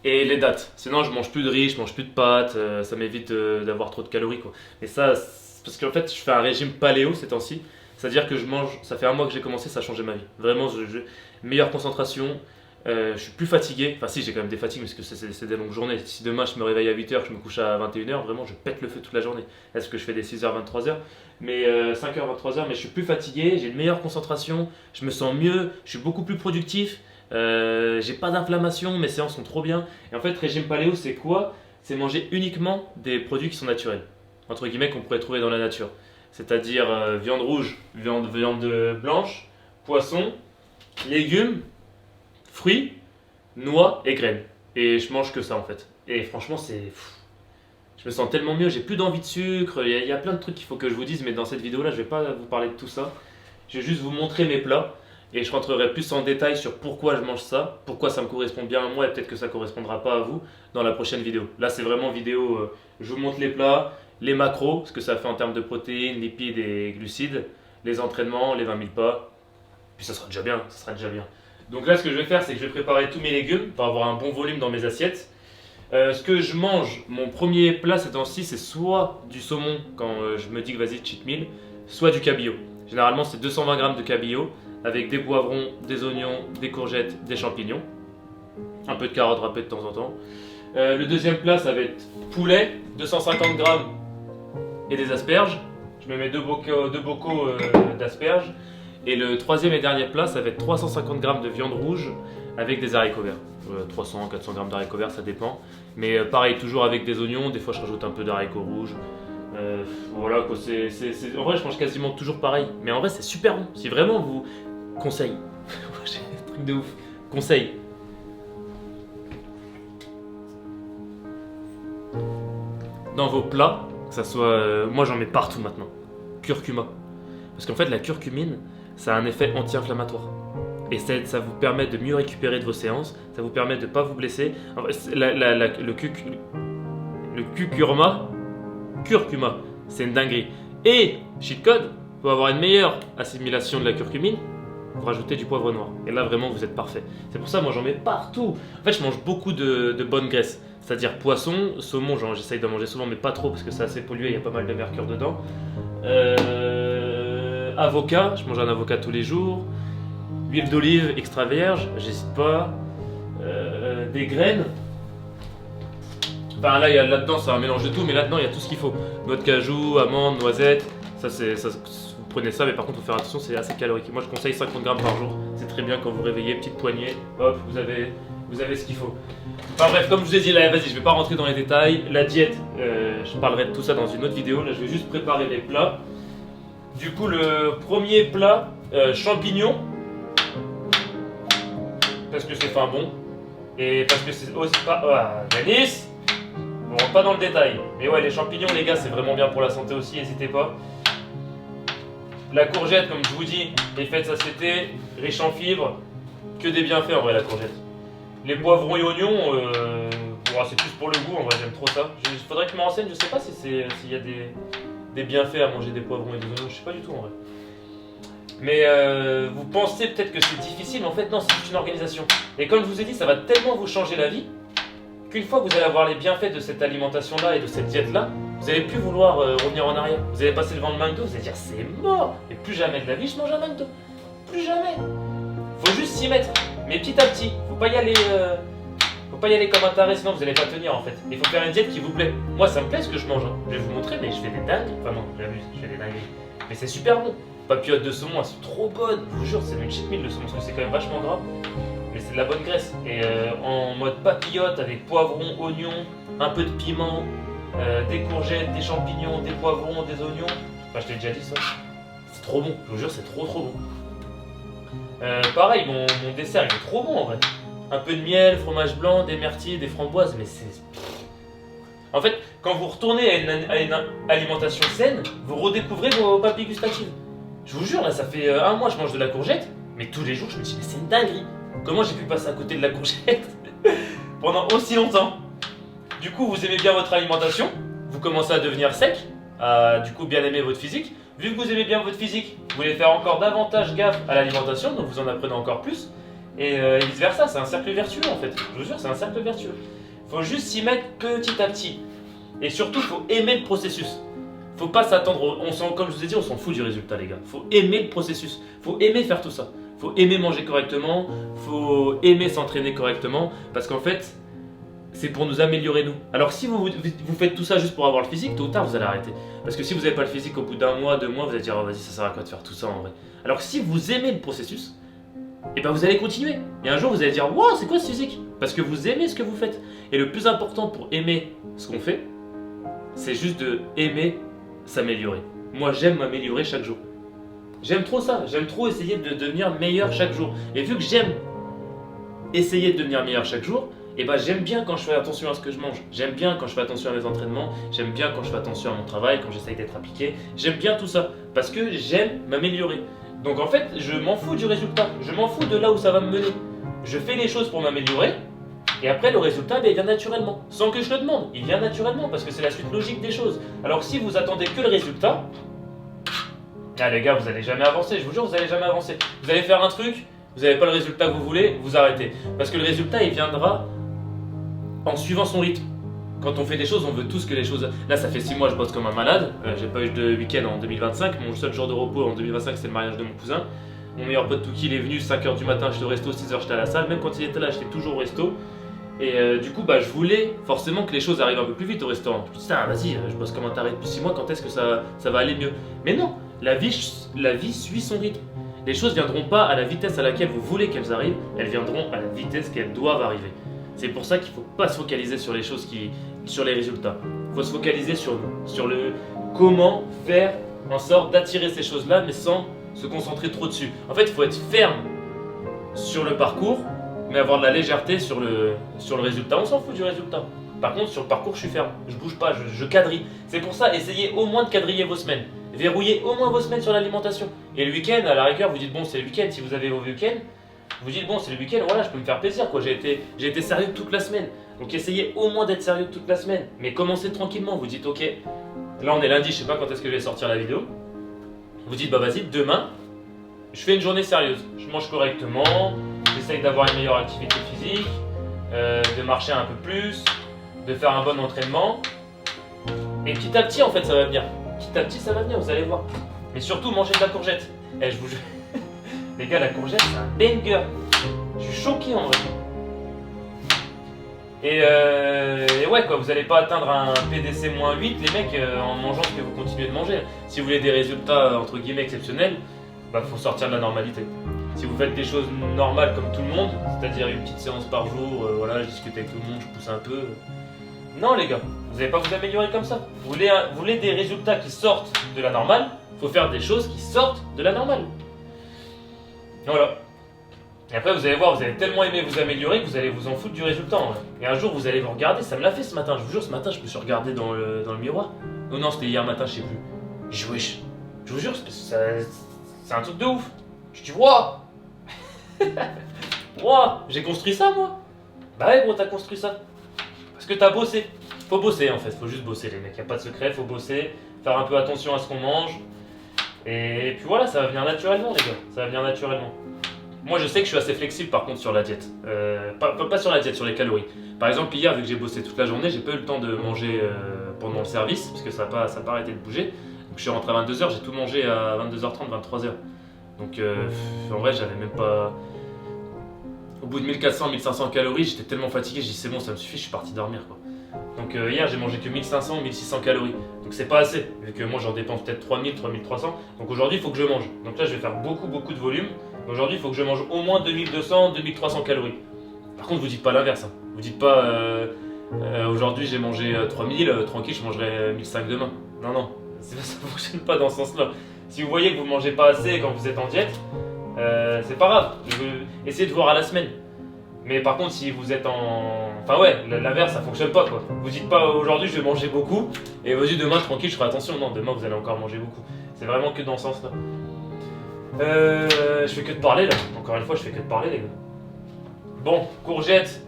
et les dattes. Sinon je mange plus de riz, je mange plus de pâtes, ça m'évite d'avoir trop de calories quoi. Et ça, c'est parce qu'en fait je fais un régime paléo ces temps-ci. C'est-à-dire que je mange, ça fait un mois que j'ai commencé, ça a changé ma vie. Vraiment, meilleure concentration, je suis plus fatigué. Enfin si, j'ai quand même des fatigues parce que c'est des longues journées. Si demain je me réveille à 8h, que je me couche à 21h, vraiment je pète le feu toute la journée. Est-ce que je fais des 6h, 23h, mais 5h, 23h, mais je suis plus fatigué, j'ai une meilleure concentration, je me sens mieux, je suis beaucoup plus productif, j'ai pas d'inflammation, mes séances sont trop bien. Et en fait, régime paléo, c'est quoi? C'est manger uniquement des produits qui sont naturels, entre guillemets, qu'on pourrait trouver dans la nature. C'est-à-dire viande rouge, viande blanche, poisson, légumes, fruits, noix et graines. Et je mange que ça en fait. Et franchement, je me sens tellement mieux, j'ai plus d'envie de sucre, il y a plein de trucs qu'il faut que je vous dise, mais dans cette vidéo-là, je vais pas vous parler de tout ça. Je vais juste vous montrer mes plats et je rentrerai plus en détail sur pourquoi je mange ça, pourquoi ça me correspond bien à moi et peut-être que ça correspondra pas à vous dans la prochaine vidéo. Là, c'est vraiment vidéo, je vous montre les plats, les macros, ce que ça fait en termes de protéines, lipides et glucides, les entraînements, les 20 000 pas, puis ça sera déjà bien, ça sera déjà bien. Donc là, ce que je vais faire, c'est que je vais préparer tous mes légumes pour avoir un bon volume dans mes assiettes. Ce que je mange, mon premier plat ces temps-ci, c'est soit du saumon quand je me dis que vas-y cheat meal, soit du cabillaud. Généralement, c'est 220 g de cabillaud avec des poivrons, des oignons, des courgettes, des champignons, un peu de carottes râpées de temps en temps. Le deuxième plat, ça va être poulet, 250 g et des asperges. Je me mets deux bocaux d'asperges. Et le troisième et dernier plat, ça va être 350 g de viande rouge avec des haricots verts. 300, 400 g d'haricots verts, ça dépend. Mais pareil, toujours avec des oignons, des fois je rajoute un peu d'haricots rouges. Voilà quoi, en vrai je mange quasiment toujours pareil. Mais en vrai c'est super bon, si vraiment vous... Conseil. J'ai un truc de ouf. Conseil. Dans vos plats, que ça soit... moi j'en mets partout maintenant. Curcuma. Parce qu'en fait la curcumine, ça a un effet anti-inflammatoire. Et ça vous permet de mieux récupérer de vos séances, ça vous permet de ne pas vous blesser. En fait, le curcuma, c'est une dinguerie. Et, cheat code, pour avoir une meilleure assimilation de la curcumine, vous rajoutez du poivre noir. Et là, vraiment, vous êtes parfait. C'est pour ça, moi, j'en mets partout. En fait, je mange beaucoup de bonnes graisses. C'est-à-dire poisson, saumon, j'essaye d'en manger souvent, mais pas trop, parce que c'est assez pollué, il y a pas mal de mercure dedans. Avocat, je mange un avocat tous les jours. Huile d'olive extra vierge, j'hésite pas. Des graines. Enfin là-dedans c'est un mélange de tout, mais là-dedans il y a tout ce qu'il faut. Noix de cajou, amandes, noisettes. Ça, vous prenez ça, mais par contre faut faire attention, c'est assez calorique. Moi je conseille 50 g par jour. C'est très bien quand vous réveillez, petite poignée. Hop, vous avez ce qu'il faut. Enfin bref, comme je vous ai dit là, vas-y, je vais pas rentrer dans les détails. La diète, je parlerai de tout ça dans une autre vidéo. Là je vais juste préparer les plats. Du coup le premier plat, champignons. Parce que c'est fin bon. Et parce que c'est aussi pas... Denis, on rentre pas dans le détail. Mais ouais, les champignons, les gars, c'est vraiment bien pour la santé aussi, n'hésitez pas. La courgette, comme je vous dis, est faite satiété, riche en fibres. Que des bienfaits en vrai, la courgette. Les poivrons et oignons, c'est plus pour le goût, en vrai, j'aime trop ça. Il faudrait que je me renseigne, je sais pas s'il y a des bienfaits à manger des poivrons et des oignons, je sais pas du tout en vrai. Mais vous pensez peut-être que c'est difficile, mais en fait non, c'est juste une organisation. Et comme je vous ai dit, ça va tellement vous changer la vie qu'une fois que vous allez avoir les bienfaits de cette alimentation-là et de cette diète-là, vous n'allez plus vouloir revenir en arrière. Vous allez passer devant le McDo, vous allez dire c'est mort, et plus jamais de la vie je mange un McDo. Plus jamais. Faut juste s'y mettre, mais petit à petit. Faut pas y aller comme un taré, sinon vous allez pas tenir en fait. Il faut faire une diète qui vous plaît. Moi ça me plaît ce que je mange. Hein. Je vais vous montrer, mais je fais des dingues. Enfin non, j'abuse, je fais des dingueries. Mais c'est super bon. Papillotes de saumon, elles sont trop bonnes, je vous jure, c'est une cheat meal le saumon, parce que c'est quand même vachement gras, mais c'est de la bonne graisse. Et en mode papillote avec poivrons, oignons, un peu de piment, des courgettes, des champignons, des poivrons, des oignons. Enfin, je t'ai déjà dit ça. C'est trop bon, je vous jure, c'est trop bon. Pareil, mon dessert il est trop bon en vrai. Un peu de miel, fromage blanc, des myrtilles, des framboises, mais c'est... En fait, quand vous retournez à une alimentation saine, vous redécouvrez vos papilles gustatives. Je vous jure, là, ça fait un mois que je mange de la courgette, mais tous les jours, je me dis, mais c'est une dinguerie. Comment j'ai pu passer à côté de la courgette?
pendant aussi longtemps. Du coup, vous aimez bien votre alimentation, vous commencez à devenir sec, à du coup bien aimer votre physique. Vu que vous aimez bien votre physique, vous voulez faire encore davantage gaffe à l'alimentation, donc vous en apprenez encore plus. Et vice versa, c'est un cercle vertueux en fait. Je vous jure, c'est un cercle vertueux. Faut juste s'y mettre petit à petit. Et surtout, faut aimer le processus. Faut pas s'attendre, comme je vous ai dit, on s'en fout du résultat les gars. Faut aimer le processus, faut aimer faire tout ça. Faut aimer manger correctement, faut aimer s'entraîner correctement, parce qu'en fait, c'est pour nous améliorer nous. Alors si vous faites tout ça juste pour avoir le physique, tôt ou tard vous allez arrêter. Parce que si vous n'avez pas le physique au bout d'un mois, 2 mois, vous allez dire oh, vas-y ça sert à quoi de faire tout ça en vrai. Alors si vous aimez le processus, et ben vous allez continuer. Et un jour vous allez dire wow c'est quoi ce physique? Parce que vous aimez ce que vous faites. Et le plus important pour aimer ce qu'on fait, c'est juste de aimer s'améliorer. Moi j'aime m'améliorer chaque jour. J'aime trop ça, j'aime trop essayer de devenir meilleur chaque jour. Et vu que j'aime essayer de devenir meilleur chaque jour, et ben j'aime bien quand je fais attention à ce que je mange. J'aime bien quand je fais attention à mes entraînements. J'aime bien quand je fais attention à mon travail, quand j'essaye d'être appliqué. J'aime bien tout ça parce que j'aime m'améliorer. Donc en fait, je m'en fous du résultat. Je m'en fous de là où ça va me mener. Je fais les choses pour m'améliorer. Et après, le résultat, ben, il vient naturellement. Sans que je le demande. Il vient naturellement parce que c'est la suite logique des choses. Alors si vous attendez que le résultat, ah les gars, vous allez jamais avancer. Je vous jure, vous allez jamais avancer. Vous allez faire un truc, vous n'avez pas le résultat que vous voulez, vous arrêtez. Parce que le résultat, il viendra en suivant son rythme. Quand on fait des choses, on veut tous que les choses... Là, ça fait 6 mois, je bosse comme un malade. J'ai pas eu de week-end en 2025. Mon seul jour de repos en 2025, c'est le mariage de mon cousin. Mon meilleur pote Touki, il est venu 5h du matin, j'étais au resto, 6h, j'étais à la salle. Même quand il était là, j'étais toujours au resto. Et du coup, bah, je voulais forcément que les choses arrivent un peu plus vite au restaurant. Je me dis, putain, vas-y, je bosse comme un taré depuis 6 mois, quand est-ce que ça va aller mieux? Mais non, la vie suit son rythme. Les choses viendront pas à la vitesse à laquelle vous voulez qu'elles arrivent, elles viendront à la vitesse qu'elles doivent arriver. C'est pour ça qu'il ne faut pas se focaliser sur les choses sur les résultats. Il faut se focaliser sur nous, sur le comment faire en sorte d'attirer ces choses-là, mais sans se concentrer trop dessus. En fait, il faut être ferme sur le parcours, mais avoir de la légèreté sur le résultat. On s'en fout du résultat. Par contre, sur le parcours, je suis ferme. Je bouge pas, je quadrille. C'est pour ça, essayez au moins de quadriller vos semaines. Verrouillez au moins vos semaines sur l'alimentation. Et le week-end, à la rigueur, vous dites bon, c'est le week-end. Si vous avez vos week-ends, vous dites bon, c'est le week-end, voilà, je peux me faire plaisir, quoi. J'ai été sérieux toute la semaine. Donc essayez au moins d'être sérieux toute la semaine. Mais commencez tranquillement. Vous dites ok, là on est lundi, je sais pas quand est-ce que je vais sortir la vidéo. Vous dites bah vas-y, demain, je fais une journée sérieuse. Je mange correctement, j'essaye d'avoir une meilleure activité physique, de marcher un peu plus, de faire un bon entraînement. Et petit à petit, en fait, ça va venir. Petit à petit, ça va venir, vous allez voir. Mais surtout, mangez de la courgette. Eh, je vous jure. Les gars, la courgette, c'est un banger. Je suis choqué en vrai. Et ouais, quoi, vous n'allez pas atteindre un PDC-8, les mecs, en mangeant ce que vous continuez de manger. Si vous voulez des résultats, entre guillemets, exceptionnels, bah, faut sortir de la normalité. Si vous faites des choses normales comme tout le monde, c'est-à-dire une petite séance par jour, voilà, je discute avec tout le monde, je pousse un peu. Non les gars, vous n'allez pas vous améliorer comme ça. Vous voulez des résultats qui sortent de la normale, il faut faire des choses qui sortent de la normale. Voilà. Et après vous allez voir, vous allez tellement aimer vous améliorer que vous allez vous en foutre du résultat. Hein. Et un jour vous allez vous regarder, ça me l'a fait ce matin, je vous jure, ce matin je me suis regardé dans le miroir. Oh non, c'était hier matin, je sais plus. Je dis wesh, je vous jure, c'est un truc de ouf. Je dis wouah. Wouah, j'ai construit ça moi. Bah ouais gros, t'as construit ça. Parce que t'as bossé. Faut bosser en fait, faut juste bosser les mecs, y a pas de secret, faut bosser, faire un peu attention à ce qu'on mange. Et puis voilà, ça va venir naturellement les gars, ça va venir naturellement. Moi je sais que je suis assez flexible par contre sur la diète. Pas sur la diète, sur les calories. Par exemple hier, vu que j'ai bossé toute la journée, j'ai pas eu le temps de manger pendant le service, parce que ça a pas arrêté de bouger. Donc je suis rentré à 22h, j'ai tout mangé à 22h30, 23h. Donc en vrai j'avais même pas... Au bout de 1400, 1500 calories, j'étais tellement fatigué, je dis c'est bon, ça me suffit, je suis parti dormir quoi. Donc hier j'ai mangé que 1500 ou 1600 calories. Donc c'est pas assez, vu que moi j'en dépense peut-être 3000, 3300. Donc aujourd'hui il faut que je mange. Donc là je vais faire beaucoup de volume. Aujourd'hui il faut que je mange au moins 2200, 2300 calories. Par contre vous dites pas l'inverse. Hein. Vous dites pas aujourd'hui j'ai mangé 3000, tranquille je mangerai 1500 demain. Non, ça fonctionne pas dans ce sens-là. Si vous voyez que vous mangez pas assez quand vous êtes en diète, c'est pas grave, essayez de voir à la semaine. Mais par contre, si vous êtes en... Enfin ouais, l'inverse, ça fonctionne pas quoi. Vous dites pas aujourd'hui je vais manger beaucoup, et vas-y demain tranquille je ferai attention. Non, demain vous allez encore manger beaucoup. C'est vraiment que dans ce sens-là. Je fais que de parler là. Encore une fois, je fais que de parler les gars. Bon, courgette.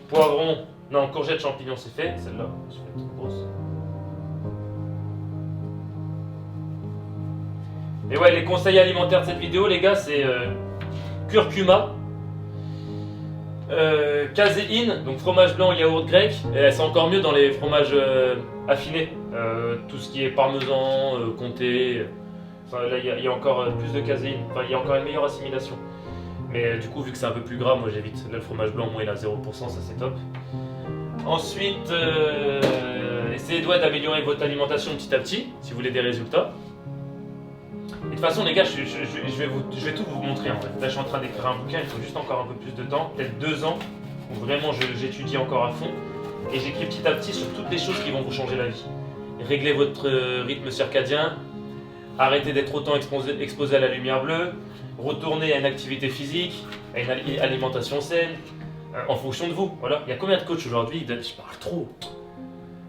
Poivron, non, courgette, champignons, c'est fait. Celle-là, je vais être grosse. Et ouais, les conseils alimentaires de cette vidéo, les gars, c'est curcuma, caséine, donc fromage blanc, yaourt grec, et c'est encore mieux dans les fromages affinés, tout ce qui est parmesan, comté, enfin, là il y a encore plus de caséine, enfin il y a encore une meilleure assimilation. Mais du coup, vu que c'est un peu plus gras, moi j'évite. Là, le fromage blanc, moi il a 0%, ça c'est top. Ensuite, essayez d'améliorer votre alimentation petit à petit, si vous voulez des résultats. Et de toute façon, les gars, je vais tout vous montrer en fait. Là, je suis en train d'écrire un bouquin, il faut juste encore un peu plus de temps, peut-être 2 ans, où vraiment j'étudie encore à fond. Et j'écris petit à petit sur toutes les choses qui vont vous changer la vie. Réglez votre rythme circadien, arrêtez d'être autant exposé à la lumière bleue, retournez à une activité physique, à une alimentation saine, en fonction de vous. Voilà. Il y a combien de coachs aujourd'hui? Je parle trop.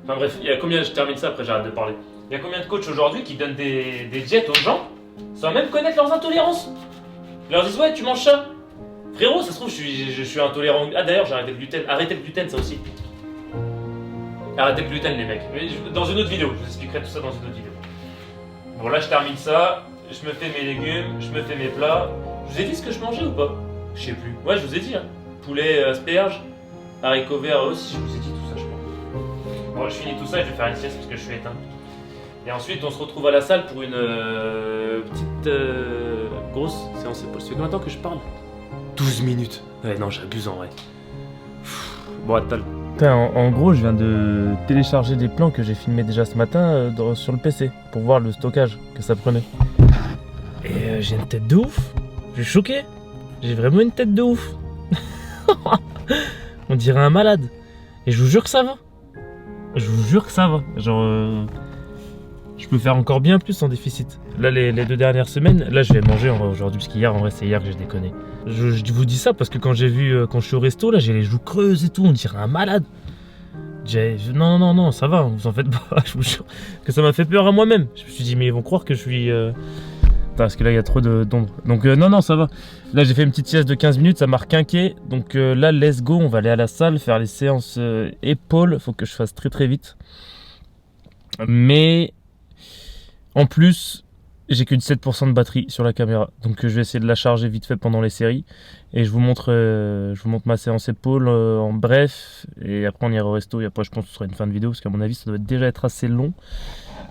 Enfin bref, il y a combien, je termine ça, après j'arrête de parler. Il y a combien de coachs aujourd'hui qui donnent des diètes aux gens sans même connaître leurs intolérances? Ils leur disent ouais, tu manges ça. Frérot, ça se trouve, je suis intolérant. Ah d'ailleurs, j'ai arrêté le gluten. Arrêtez le gluten, ça aussi. Arrêtez le gluten, les mecs. Dans une autre vidéo, je vous expliquerai tout ça dans une autre vidéo. Bon, là, je termine ça. Je me fais mes légumes, je me fais mes plats. Je vous ai dit ce que je mangeais ou pas? Je sais plus. Ouais, je vous ai dit. Hein. Poulet, asperges, haricots verts aussi. Je vous ai dit tout ça, je crois. Bon, je finis tout ça et je vais faire une sieste parce que je suis éteint. Et ensuite, on se retrouve à la salle pour une petite grosse séance épaule. Ça fait combien de temps que je parle? 12 minutes. Ouais, non, j'abuse en vrai. Bon, attends.
Putain, en gros, je viens de télécharger des plans que j'ai filmés déjà ce matin sur le PC pour voir le stockage que ça prenait. Et j'ai une tête de ouf. Je suis choqué. J'ai vraiment une tête de ouf. On dirait un malade. Et je vous jure que ça va. Je vous jure que ça va. Genre, je peux faire encore bien plus en déficit. Là, les 2 dernières semaines, là, je vais manger aujourd'hui parce qu'hier, en vrai, c'est hier que j'ai déconné. Je vous dis ça parce que quand j'ai vu, quand je suis au resto, là, j'ai les joues creuses et tout. On dirait un malade. Non, ça va, vous en faites pas. Je vous jure que ça m'a fait peur à moi-même. Je me suis dit, mais ils vont croire que je suis. Parce que là, il y a trop d'ombre. Donc, non, ça va. Là, j'ai fait une petite sieste de 15 minutes, ça m'a requinqué. Donc là, let's go, on va aller à la salle, faire les séances épaules. Faut que je fasse très très vite. Mais en plus, j'ai qu'une 7% de batterie sur la caméra. Donc je vais essayer de la charger vite fait pendant les séries. Et je vous montre ma séance épaules en bref. Et après, on ira au resto. Et après, je pense que ce sera une fin de vidéo. Parce qu'à mon avis, ça doit déjà être assez long.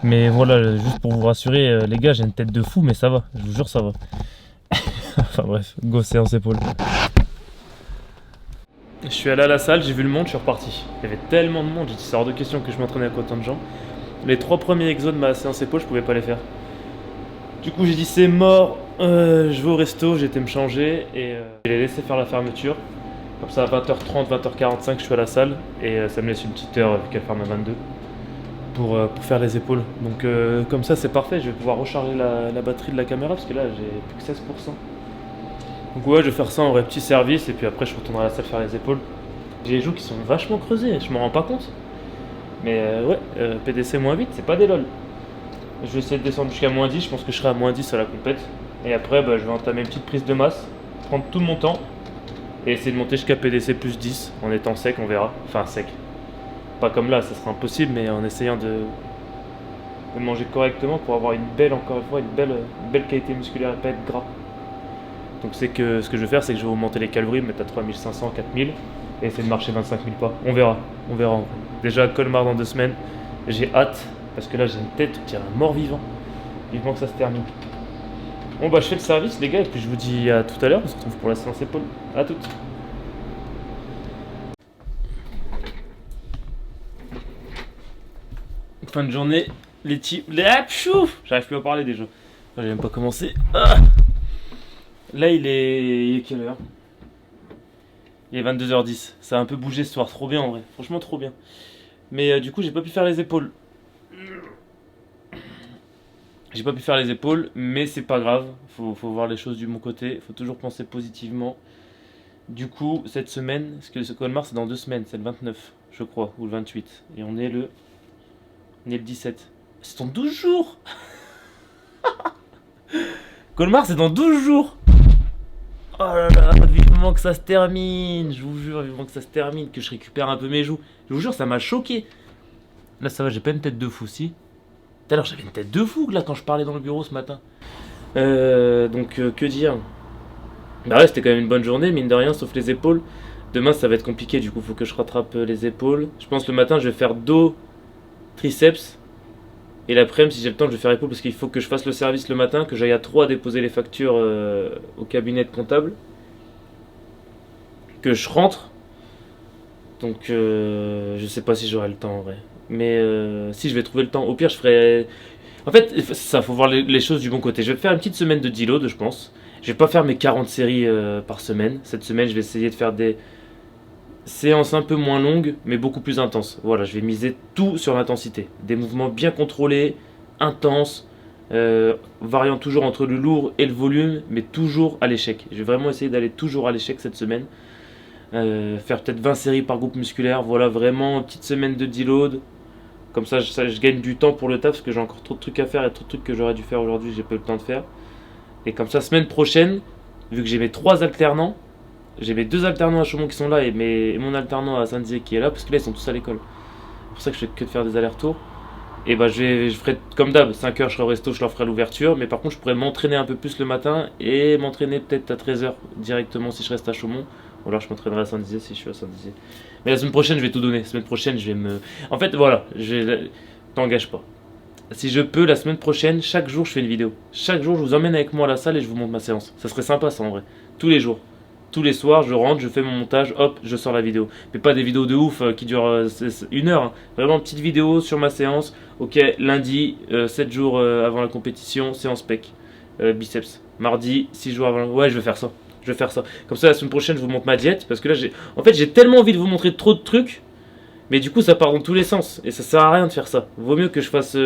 Mais voilà, juste pour vous rassurer, les gars, j'ai une tête de fou, mais ça va, je vous jure, ça va. Enfin bref, go séance épaule. Je suis allé à la salle, j'ai vu le monde, je suis reparti. Il y avait tellement de monde, j'ai dit c'est hors de question que je m'entraînais avec autant de gens. Les 3 premiers exos de ma séance épaule, je pouvais pas les faire. Du coup, j'ai dit c'est mort, je vais au resto, j'ai été me changer et je les laissé faire la fermeture. Comme ça, à 20h30, 20h45, je suis à la salle et ça me laisse une petite heure vu qu'elle ferme à 22. Pour faire les épaules. Donc comme ça c'est parfait, je vais pouvoir recharger la batterie de la caméra parce que là j'ai plus que 16%. Donc ouais, je vais faire ça en vrai, petit service et puis après je retournerai à la salle faire les épaules. J'ai les joues qui sont vachement creusées, je m'en rends pas compte. Mais ouais, PDC -8, c'est pas des lol. Je vais essayer de descendre jusqu'à -10, je pense que je serai à -10 à la compète. Et après je vais entamer une petite prise de masse, prendre tout mon temps et essayer de monter jusqu'à PDC +10 en étant sec, on verra. Enfin sec. Pas comme là, ça sera impossible, mais en essayant de manger correctement pour avoir une belle qualité musculaire et pas être gras. Donc c'est que ce que je vais faire, c'est que je vais augmenter les calories, me mettre à 3500, 4000 et essayer de marcher 25 000 pas. On verra. En vrai. Déjà Colmar dans 2 semaines, j'ai hâte parce que là j'ai une tête, on dirait un mort-vivant. Vivement que ça se termine. Bon bah je fais le service les gars et puis je vous dis à tout à l'heure, on se retrouve pour la séance épaule. À toutes. Fin de journée, les j'arrive plus à parler déjà. J'ai même pas commencé. Ah, là il est quelle heure? Il est 22h10. Ça a un peu bougé ce soir, trop bien en vrai. Franchement trop bien. Mais du coup j'ai pas pu faire les épaules. J'ai pas pu faire les épaules, mais c'est pas grave. Faut voir les choses du bon côté. Faut toujours penser positivement. Du coup cette semaine, parce que ce Colmar c'est dans 2 semaines, c'est le 29 je crois, ou le 28. Et on est le 17. C'est dans 12 jours. Colmar c'est dans 12 jours. Oh là là, vivement.
vivement que ça se termine. Je vous jure, vivement que ça se termine, que je récupère un peu mes joues. Je vous jure, ça m'a choqué. Là, ça va, j'ai pas une tête de fou, si. Tout à l'heure, j'avais une tête de fou là quand je parlais dans le bureau ce matin. Que dire? Bah ouais, c'était quand même une bonne journée, mine de rien, sauf les épaules. Demain, ça va être compliqué, du coup, faut que je rattrape les épaules. Je pense le matin, je vais faire dos, triceps. Et l'après-midi, si j'ai le temps, je vais faire épaules parce qu'il faut que je fasse le service le matin, que j'aille à 3 déposer les factures au cabinet de comptable. Que je rentre. Donc, je sais pas si j'aurai le temps en vrai. Mais si je vais trouver le temps, au pire, je ferai. En fait, ça, faut voir les choses du bon côté. Je vais faire une petite semaine de deload, je pense. Je vais pas faire mes 40 séries par semaine. Cette semaine, je vais essayer de faire des séances un peu moins longues, mais beaucoup plus intenses. Voilà, je vais miser tout sur l'intensité. Des mouvements bien contrôlés, intenses, variant toujours entre le lourd et le volume, mais toujours à l'échec. Je vais vraiment essayer d'aller toujours à l'échec cette semaine. Faire peut-être 20 séries par groupe musculaire. Voilà, vraiment une petite semaine de deload. Comme ça, je gagne du temps pour le taf, parce que j'ai encore trop de trucs à faire et trop de trucs que j'aurais dû faire aujourd'hui, j'ai pas eu le temps de faire. Et comme ça, semaine prochaine, vu que j'ai mes 3 alternants, j'ai mes 2 alternants à Chaumont qui sont là et mon alternant à Saint-Dizier qui est là, parce que là, ils sont tous à l'école. C'est pour ça que je fais que de faire des allers-retours. Et bah, je ferai comme d'hab, 5h, je serai au resto, je leur ferai l'ouverture. Mais par contre, je pourrais m'entraîner un peu plus le matin et m'entraîner peut-être à 13h directement si je reste à Chaumont. Ou alors je m'entraînerai à Saint-Dizier si je suis à Saint-Dizier. Mais la semaine prochaine, je vais tout donner. La semaine prochaine, je vais me. En fait, voilà, t'engage pas. Si je peux, la semaine prochaine, chaque jour, je fais une vidéo. Chaque jour, je vous emmène avec moi à la salle et je vous montre ma séance. Ça serait sympa, ça en vrai. Tous les jours. Tous les soirs, je rentre, je fais mon montage, hop, je sors la vidéo. Mais pas des vidéos de ouf qui durent 1 heure. Hein. Vraiment une petite vidéo sur ma séance. Ok, lundi, 7 jours avant la compétition, séance pec, biceps. Mardi, 6 jours avant. Ouais, je vais faire ça. Je vais faire ça. Comme ça, la semaine prochaine, je vous montre ma diète. Parce que là, j'ai tellement envie de vous montrer trop de trucs. Mais du coup, ça part dans tous les sens. Et ça sert à rien de faire ça. Vaut mieux que je fasse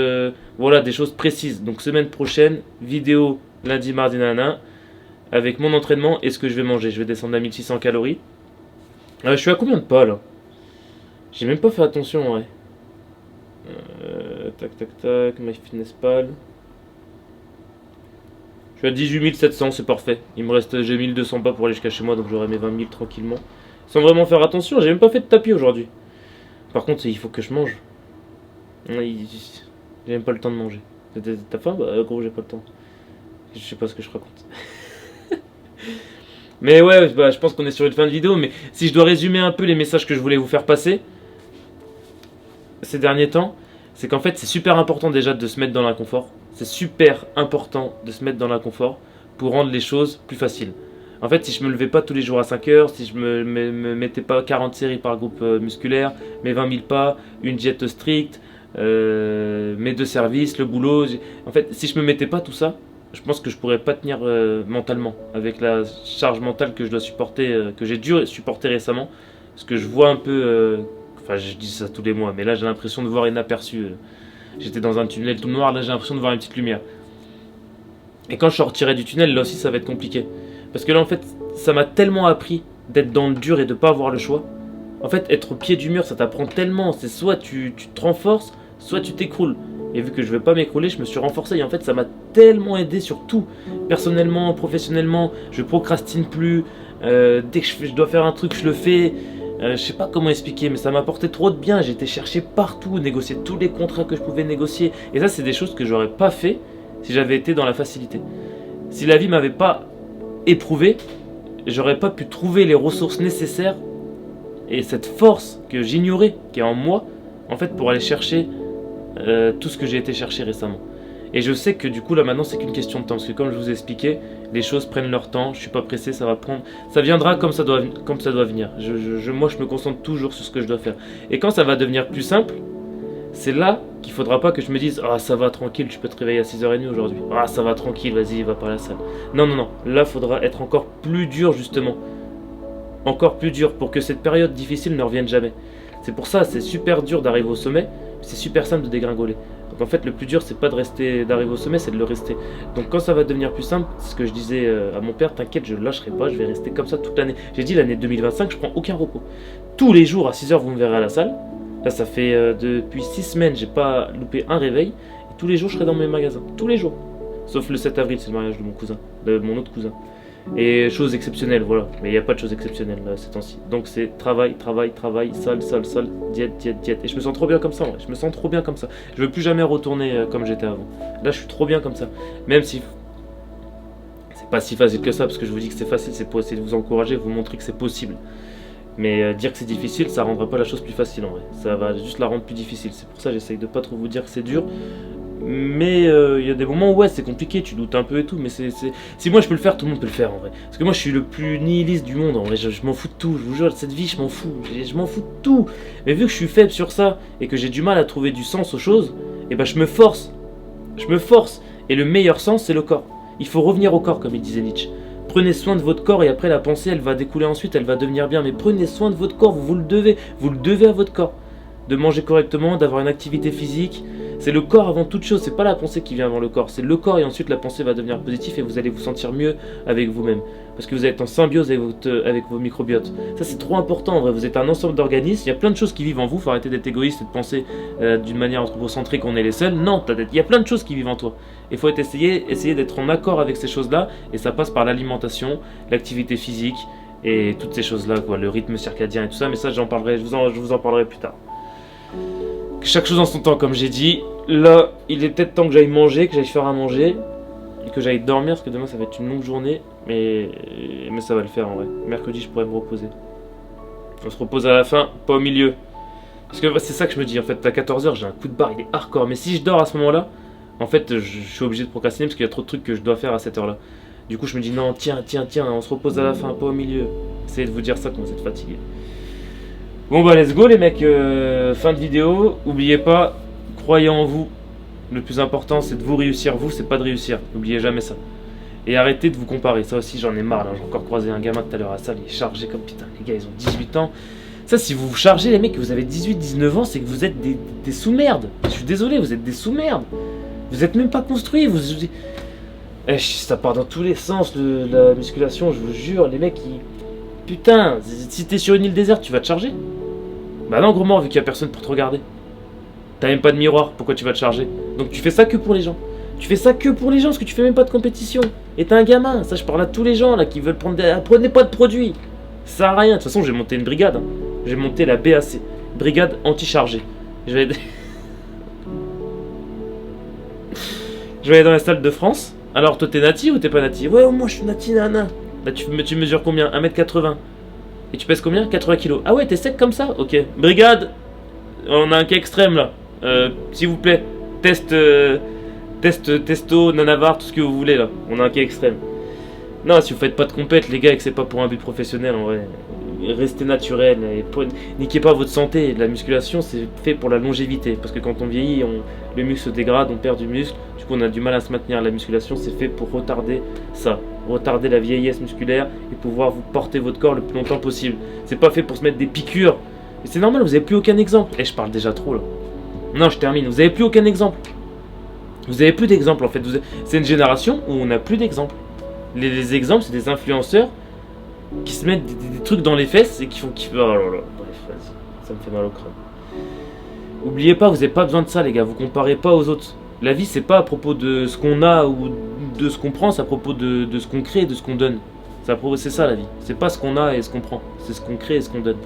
voilà, des choses précises. Donc, semaine prochaine, vidéo lundi, mardi, nanana. Avec mon entraînement et ce que je vais manger. Je vais descendre à 1600 calories. Je suis à combien de pas là? J'ai même pas fait attention, ouais. Tac, tac, tac. MyFitnessPal. Je suis à 18 700, c'est parfait. Il me reste, j'ai 1200 pas pour aller jusqu'à chez moi, donc j'aurai mes 20 000 tranquillement. Sans vraiment faire attention, j'ai même pas fait de tapis aujourd'hui. Par contre, il faut que je mange. J'ai même pas le temps de manger. T'as faim? Bah gros, j'ai pas le temps. Je sais pas ce que je raconte. Mais ouais, bah, je pense qu'on est sur une fin de vidéo. Mais si je dois résumer un peu les messages que je voulais vous faire passer ces derniers temps, c'est qu'en fait c'est super important déjà de se mettre dans l'inconfort. C'est super important de se mettre dans l'inconfort pour rendre les choses plus faciles. En fait, si je me levais pas tous les jours à 5 heures, si je me mettais pas 40 séries par groupe musculaire, mes 20 000 pas, une diète stricte, mes 2 services, le boulot, en fait, si je me mettais pas tout ça, je pense que je pourrais pas tenir mentalement avec la charge mentale que je dois supporter, que j'ai dû supporter récemment, parce que je vois un peu, enfin je dis ça tous les mois, mais là j'ai l'impression de voir inaperçu. J'étais dans un tunnel tout noir, là j'ai l'impression de voir une petite lumière. Et quand je sortirai du tunnel, là aussi ça va être compliqué, parce que là en fait ça m'a tellement appris d'être dans le dur et de pas avoir le choix. En fait, être au pied du mur, ça t'apprend tellement, c'est soit tu te renforces, soit tu t'écroules. Et vu que je ne vais pas m'écrouler, je me suis renforcé. Et en fait, ça m'a tellement aidé sur tout. Personnellement, professionnellement, je procrastine plus. Dès que je dois faire un truc, je le fais. Je sais pas comment expliquer, mais ça m'a apporté trop de bien. J'ai été chercher partout, négocier tous les contrats que je pouvais négocier. Et ça, c'est des choses que j'aurais pas fait si j'avais été dans la facilité. Si la vie m'avait pas éprouvé, j'aurais pas pu trouver les ressources nécessaires et cette force que j'ignorais, qui est en moi, en fait, pour aller chercher tout ce que j'ai été chercher récemment. Et je sais que du coup là maintenant c'est qu'une question de temps, parce que comme je vous ai expliqué, les choses prennent leur temps, je suis pas pressé, ça viendra comme ça doit venir. Moi je me concentre toujours sur ce que je dois faire. Et quand ça va devenir plus simple, c'est là qu'il faudra pas que je me dise ah ça va tranquille, tu peux te réveiller à 6h30 aujourd'hui, ah ça va tranquille, vas-y va pas à la salle. Non, là faudra être encore plus dur justement. Encore plus dur pour que cette période difficile ne revienne jamais. C'est pour ça, c'est super dur d'arriver au sommet, c'est super simple de dégringoler. Donc en fait, le plus dur, c'est pas d'arriver au sommet, c'est de le rester. Donc quand ça va devenir plus simple, c'est ce que je disais à mon père, t'inquiète, je lâcherai pas, je vais rester comme ça toute l'année. J'ai dit l'année 2025, je prends aucun repos. Tous les jours à 6h, vous me verrez à la salle. Là, ça fait depuis 6 semaines, j'ai pas loupé un réveil. Et tous les jours, je serai dans mes magasins. Tous les jours. Sauf le 7 avril, c'est le mariage de mon cousin, de mon autre cousin. Et choses exceptionnelles, voilà. Mais il n'y a pas de choses exceptionnelles là, ces temps-ci. Donc c'est travail, travail, travail, salle, salle, salle, diète, diète, diète. Et je me sens trop bien comme ça, ouais. Je me sens trop bien comme ça. Je veux plus jamais retourner comme j'étais avant. Là, je suis trop bien comme ça. Même si c'est pas si facile que ça, parce que je vous dis que c'est facile, c'est pour essayer de vous encourager, vous montrer que c'est possible. Mais dire que c'est difficile, ça rendra pas la chose plus facile en vrai. Ça va juste la rendre plus difficile. C'est pour ça que j'essaye de pas trop vous dire que c'est dur. Mais il y a des moments où ouais, c'est compliqué, tu doutes un peu et tout. Mais si moi je peux le faire, tout le monde peut le faire en vrai. Parce que moi je suis le plus nihiliste du monde en vrai. Je m'en fous de tout. Je vous jure, cette vie, je m'en fous. Je m'en fous de tout. Mais vu que je suis faible sur ça et que j'ai du mal à trouver du sens aux choses, et ben je me force. Je me force. Et le meilleur sens, c'est le corps. Il faut revenir au corps, comme il disait Nietzsche. Prenez soin de votre corps et après la pensée, elle va découler ensuite, elle va devenir bien. Mais prenez soin de votre corps, vous le devez. Vous le devez à votre corps. De manger correctement, d'avoir une activité physique. C'est le corps avant toute chose, c'est pas la pensée qui vient avant le corps. C'est le corps et ensuite la pensée va devenir positive et vous allez vous sentir mieux avec vous-même. Parce que vous êtes en symbiose avec vos microbiotes. Ça c'est trop important en vrai, vous êtes un ensemble d'organismes, il y a plein de choses qui vivent en vous, faut arrêter d'être égoïste et de penser d'une manière anthropocentrée qu'on est les seuls. Non, il y a plein de choses qui vivent en toi. Il faut essayer d'être en accord avec ces choses-là et ça passe par l'alimentation, l'activité physique et toutes ces choses-là, quoi, le rythme circadien et tout ça. Mais ça je vous en parlerai plus tard. Chaque chose en son temps, comme j'ai dit. Là, il est peut-être temps que j'aille manger, que j'aille faire à manger et que j'aille dormir parce que demain ça va être une longue journée. Mais ça va le faire en vrai. Mercredi, je pourrais me reposer. On se repose à la fin, pas au milieu. Parce que c'est ça que je me dis en fait. À 14h, j'ai un coup de barre, il est hardcore. Mais si je dors à ce moment-là, en fait, je suis obligé de procrastiner parce qu'il y a trop de trucs que je dois faire à cette heure-là. Du coup, je me dis non, tiens, on se repose à la fin, pas au milieu. Essayez de vous dire ça quand vous êtes fatigué. Bon bah let's go les mecs, fin de vidéo, n'oubliez pas, croyez en vous, le plus important c'est de vous réussir, vous c'est pas de réussir, n'oubliez jamais ça. Et arrêtez de vous comparer, ça aussi j'en ai marre là, j'ai encore croisé un gamin tout à l'heure à la salle, il est chargé comme putain, les gars ils ont 18 ans. Ça si vous vous chargez les mecs, que vous avez 18-19 ans, c'est que vous êtes des sous-merdes, je suis désolé, vous êtes des sous-merdes. Vous êtes même pas construits, ça part dans tous les sens la musculation, je vous jure, les mecs ils... Putain, si t'es sur une île déserte, tu vas te charger? Bah non, gros mort, vu qu'il y a personne pour te regarder. T'as même pas de miroir, pourquoi tu vas te charger? Donc tu fais ça que pour les gens. Tu fais ça que pour les gens, parce que tu fais même pas de compétition. Et t'es un gamin, ça je parle à tous les gens là qui veulent prendre des... Prenez pas de produits. Ça sert à rien, de toute façon j'ai monté une brigade. Hein. J'ai monté la BAC, brigade anti-chargée. Je vais aller dans la salle de France. Alors toi t'es nati ou t'es pas nati? Ouais, moi je suis nati, nana. Là tu mesures combien? 1m80. Et tu pèses combien? 80 kg. Ah ouais, t'es sec comme ça? Ok. Brigade, on a un cas extrême là. S'il vous plaît, testo, nanavar, tout ce que vous voulez là. On a un cas extrême. Non, si vous faites pas de compète, les gars, et que c'est pas pour un but professionnel, en vrai, restez naturel et niquez pas votre santé. La musculation, c'est fait pour la longévité. Parce que quand on vieillit, le muscle se dégrade, on perd du muscle. Du coup, on a du mal à se maintenir. La musculation, c'est fait pour retarder ça. Retarder la vieillesse musculaire et pouvoir vous porter votre corps le plus longtemps possible. C'est pas fait pour se mettre des piqûres. Et c'est normal, vous avez plus aucun exemple. Et je parle déjà trop là. Non, je termine. Vous avez plus aucun exemple. Vous avez plus d'exemples en fait. C'est une génération où on n'a plus d'exemples. Les exemples, c'est des influenceurs qui se mettent des trucs dans les fesses et qui font kiffer. Oh là là. Bref, vas-y. Ça me fait mal au crâne. Oubliez pas, vous n'avez pas besoin de ça, les gars. Vous comparez pas aux autres. La vie, c'est pas à propos de ce qu'on a ou de ce qu'on prend, c'est à propos de ce qu'on crée et de ce qu'on donne. C'est ça la vie. C'est pas ce qu'on a et ce qu'on prend. C'est ce qu'on crée et ce qu'on donne.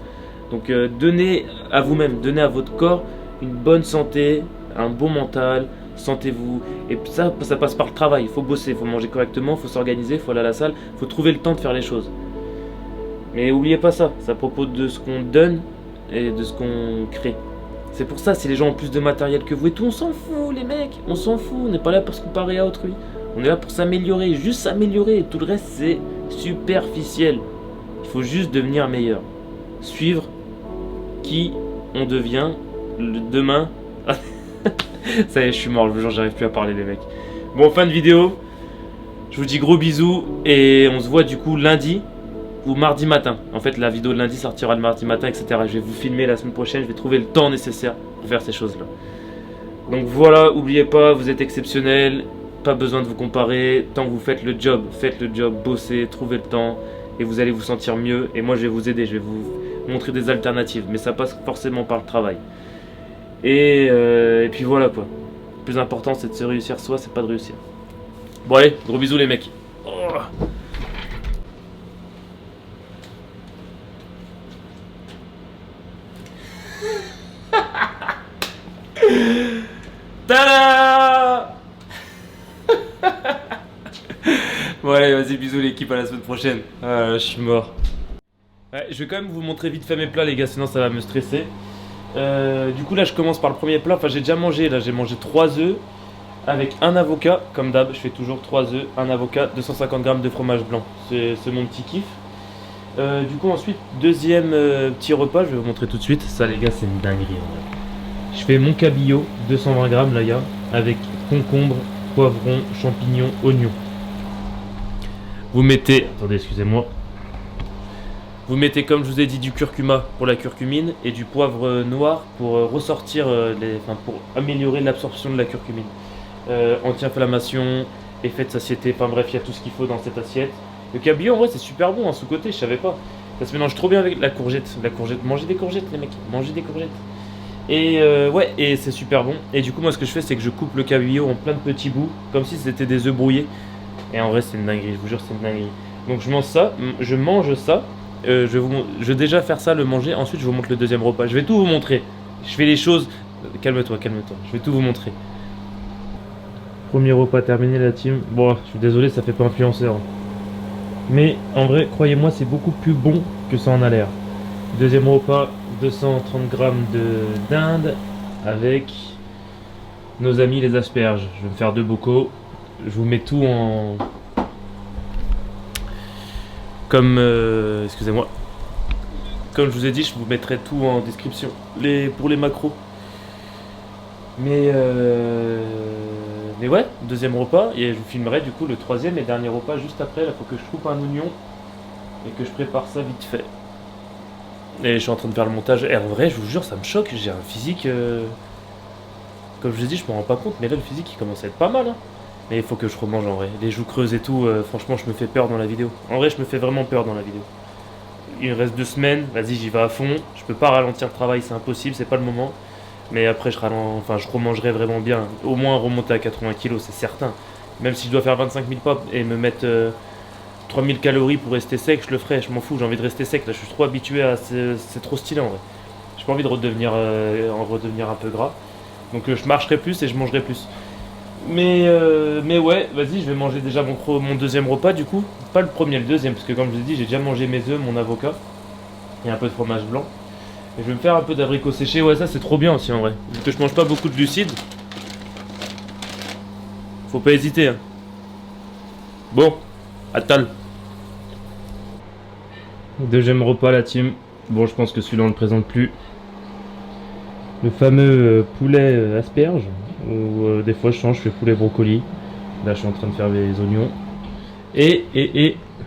Donc donnez à vous-même, donnez à votre corps une bonne santé, un bon mental. Sentez-vous. Et ça passe par le travail. Il faut bosser, il faut manger correctement, il faut s'organiser, il faut aller à la salle, il faut trouver le temps de faire les choses. Mais n'oubliez pas ça. C'est à propos de ce qu'on donne et de ce qu'on crée. C'est pour ça, si les gens ont plus de matériel que vous et tout, on s'en fout les mecs, on s'en fout, on n'est pas là pour se comparer à autrui. On est là pour s'améliorer, juste s'améliorer, et tout le reste c'est superficiel. Il faut juste devenir meilleur. Suivre qui on devient demain. Ça y est, je suis mort, j'arrive plus à parler les mecs. Bon, fin de vidéo, je vous dis gros bisous, et on se voit du coup lundi ou mardi matin. En fait, la vidéo de lundi sortira le mardi matin, etc. Je vais vous filmer la semaine prochaine, je vais trouver le temps nécessaire pour faire ces choses-là. Donc voilà, n'oubliez pas, vous êtes exceptionnels, pas besoin de vous comparer. Tant que vous faites le job, bossez, trouvez le temps, et vous allez vous sentir mieux. Et moi, je vais vous aider, je vais vous montrer des alternatives, mais ça passe forcément par le travail. Et puis voilà quoi. Le plus important, c'est de se réussir soi, c'est pas de réussir. Bon allez, gros bisous les mecs. Oh.
Bon allez, vas-y, bisous l'équipe, à la semaine prochaine. Ah, je suis mort. Ouais, je vais quand même vous montrer vite fait mes plats les gars, sinon ça va me stresser. Du coup là je commence par le premier plat, enfin j'ai déjà mangé, là j'ai mangé 3 œufs avec un avocat, comme d'hab, je fais toujours 3 œufs, un avocat, 250 g de fromage blanc, c'est mon petit kiff. Du coup ensuite, deuxième petit repas, je vais vous montrer tout de suite, ça les gars c'est une dinguerie en vrai. Je fais mon cabillaud, 220 g là gars, avec concombre, poivron, champignons, oignons. Vous mettez, attendez excusez-moi, vous mettez comme je vous ai dit du curcuma pour la curcumine et du poivre noir pour ressortir, pour améliorer l'absorption de la curcumine. Anti-inflammation, effet de satiété, enfin bref il y a tout ce qu'il faut dans cette assiette. Le cabillaud en vrai c'est super bon, hein, sous-côté je savais pas. Ça se mélange trop bien avec la courgette. Mangez des courgettes les mecs, mangez des courgettes. Et ouais, et c'est super bon. Et du coup moi ce que je fais c'est que je coupe le cabillaud en plein de petits bouts, comme si c'était des œufs brouillés. Et en vrai c'est une dinguerie, je vous jure c'est une dinguerie. Donc je mange ça. Je vais déjà faire ça, le manger, ensuite je vous montre le deuxième repas. Je vais tout vous montrer. Je fais les choses. Calme-toi. Je vais tout vous montrer. Premier repas terminé la team. Bon, je suis désolé, ça fait pas influenceur. Mais en vrai, croyez-moi, c'est beaucoup plus bon que ça en a l'air. Deuxième repas, 230 g de dinde avec nos amis les asperges. Je vais me faire 2 bocaux. Je vous mets tout en... excusez-moi. Comme je vous ai dit, je vous mettrai tout en description pour les macros. Mais ouais, deuxième repas, et je vous filmerai du coup le troisième et dernier repas juste après. Là, faut que je coupe un oignon et que je prépare ça vite fait. Et je suis en train de faire le montage. Et en vrai, je vous jure, ça me choque. J'ai un physique, comme je vous ai dit, je me rends pas compte, mais là le physique il commence à être pas mal. Hein. Mais il faut que je remange en vrai. Les joues creuses et tout, franchement, je me fais peur dans la vidéo. En vrai, je me fais vraiment peur dans la vidéo. Il me reste 2 semaines, vas-y, j'y vais à fond. Je peux pas ralentir le travail, c'est impossible, c'est pas le moment. Mais après, je remangerai vraiment bien. Au moins remonter à 80 kg, c'est certain. Même si je dois faire 25 000 pas et me mettre 3000 calories pour rester sec, je le ferai. Je m'en fous, j'ai envie de rester sec. Là, je suis trop habitué à. C'est trop stylé en vrai. J'ai pas envie de redevenir un peu gras. Donc, je marcherai plus et je mangerai plus. Mais ouais, vas-y, je vais manger déjà mon deuxième repas du coup. Pas le premier, le deuxième, parce que comme je vous ai dit, j'ai déjà mangé mes œufs, mon avocat et un peu de fromage blanc. Et je vais me faire un peu d'abricots séchés, ouais ça c'est trop bien aussi en vrai. Vu que je mange pas beaucoup de glucides, faut pas hésiter hein. Bon, à tal. Deuxième repas la team. Bon je pense que celui-là on le présente plus. Le fameux poulet asperge. Ou des fois je change, je fais poulet brocoli. Là je suis en train de faire les oignons. Et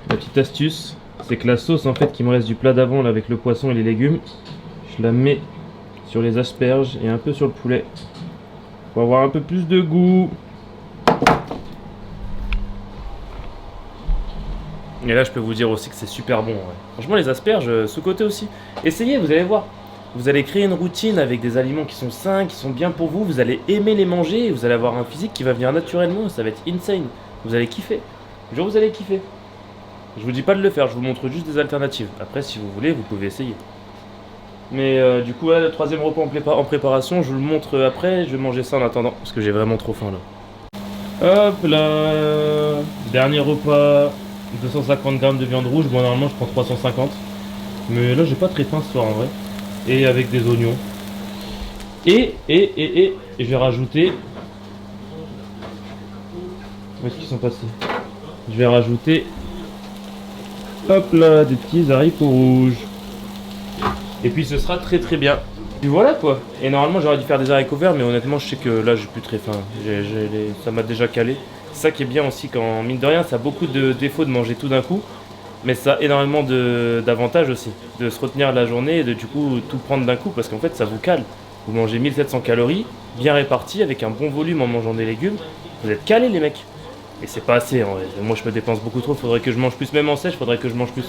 la petite astuce, c'est que la sauce en fait qui me reste du plat d'avant là avec le poisson et les légumes, je la mets sur les asperges et un peu sur le poulet pour avoir un peu plus de goût. Et là je peux vous dire aussi que c'est super bon. Ouais. Franchement les asperges, ce côté aussi. Essayez, vous allez voir. Vous allez créer une routine avec des aliments qui sont sains, qui sont bien pour vous. Vous allez aimer les manger et vous allez avoir un physique qui va venir naturellement. Ça va être insane. Vous allez kiffer. Genre vous allez kiffer. Je vous dis pas de le faire, je vous montre juste des alternatives. Après si vous voulez, vous pouvez essayer. Mais du coup, là, le troisième repas en préparation, je vous le montre après. Je vais manger ça en attendant, parce que j'ai vraiment trop faim là. Hop là. Dernier repas, 250 g de viande rouge. Bon, normalement, je prends 350. Mais là, j'ai pas très faim ce soir en vrai. Et avec des oignons. Et je vais rajouter... Où est-ce qu'ils sont passés? Je vais rajouter... Hop là, des petits haricots rouges. Et puis ce sera très très bien. Et voilà quoi. Et normalement j'aurais dû faire des haricots verts, mais honnêtement je sais que là j'ai plus très faim. Ça m'a déjà calé. C'est ça qui est bien aussi quand, mine de rien, ça a beaucoup de défauts de manger tout d'un coup. Mais ça a énormément d'avantages aussi. De se retenir la journée et de du coup tout prendre d'un coup parce qu'en fait ça vous cale. Vous mangez 1700 calories, bien réparties, avec un bon volume en mangeant des légumes. Vous êtes calés les mecs. Et c'est pas assez en vrai. Moi je me dépense beaucoup trop, faudrait que je mange plus. Même en sèche, faudrait que je mange plus.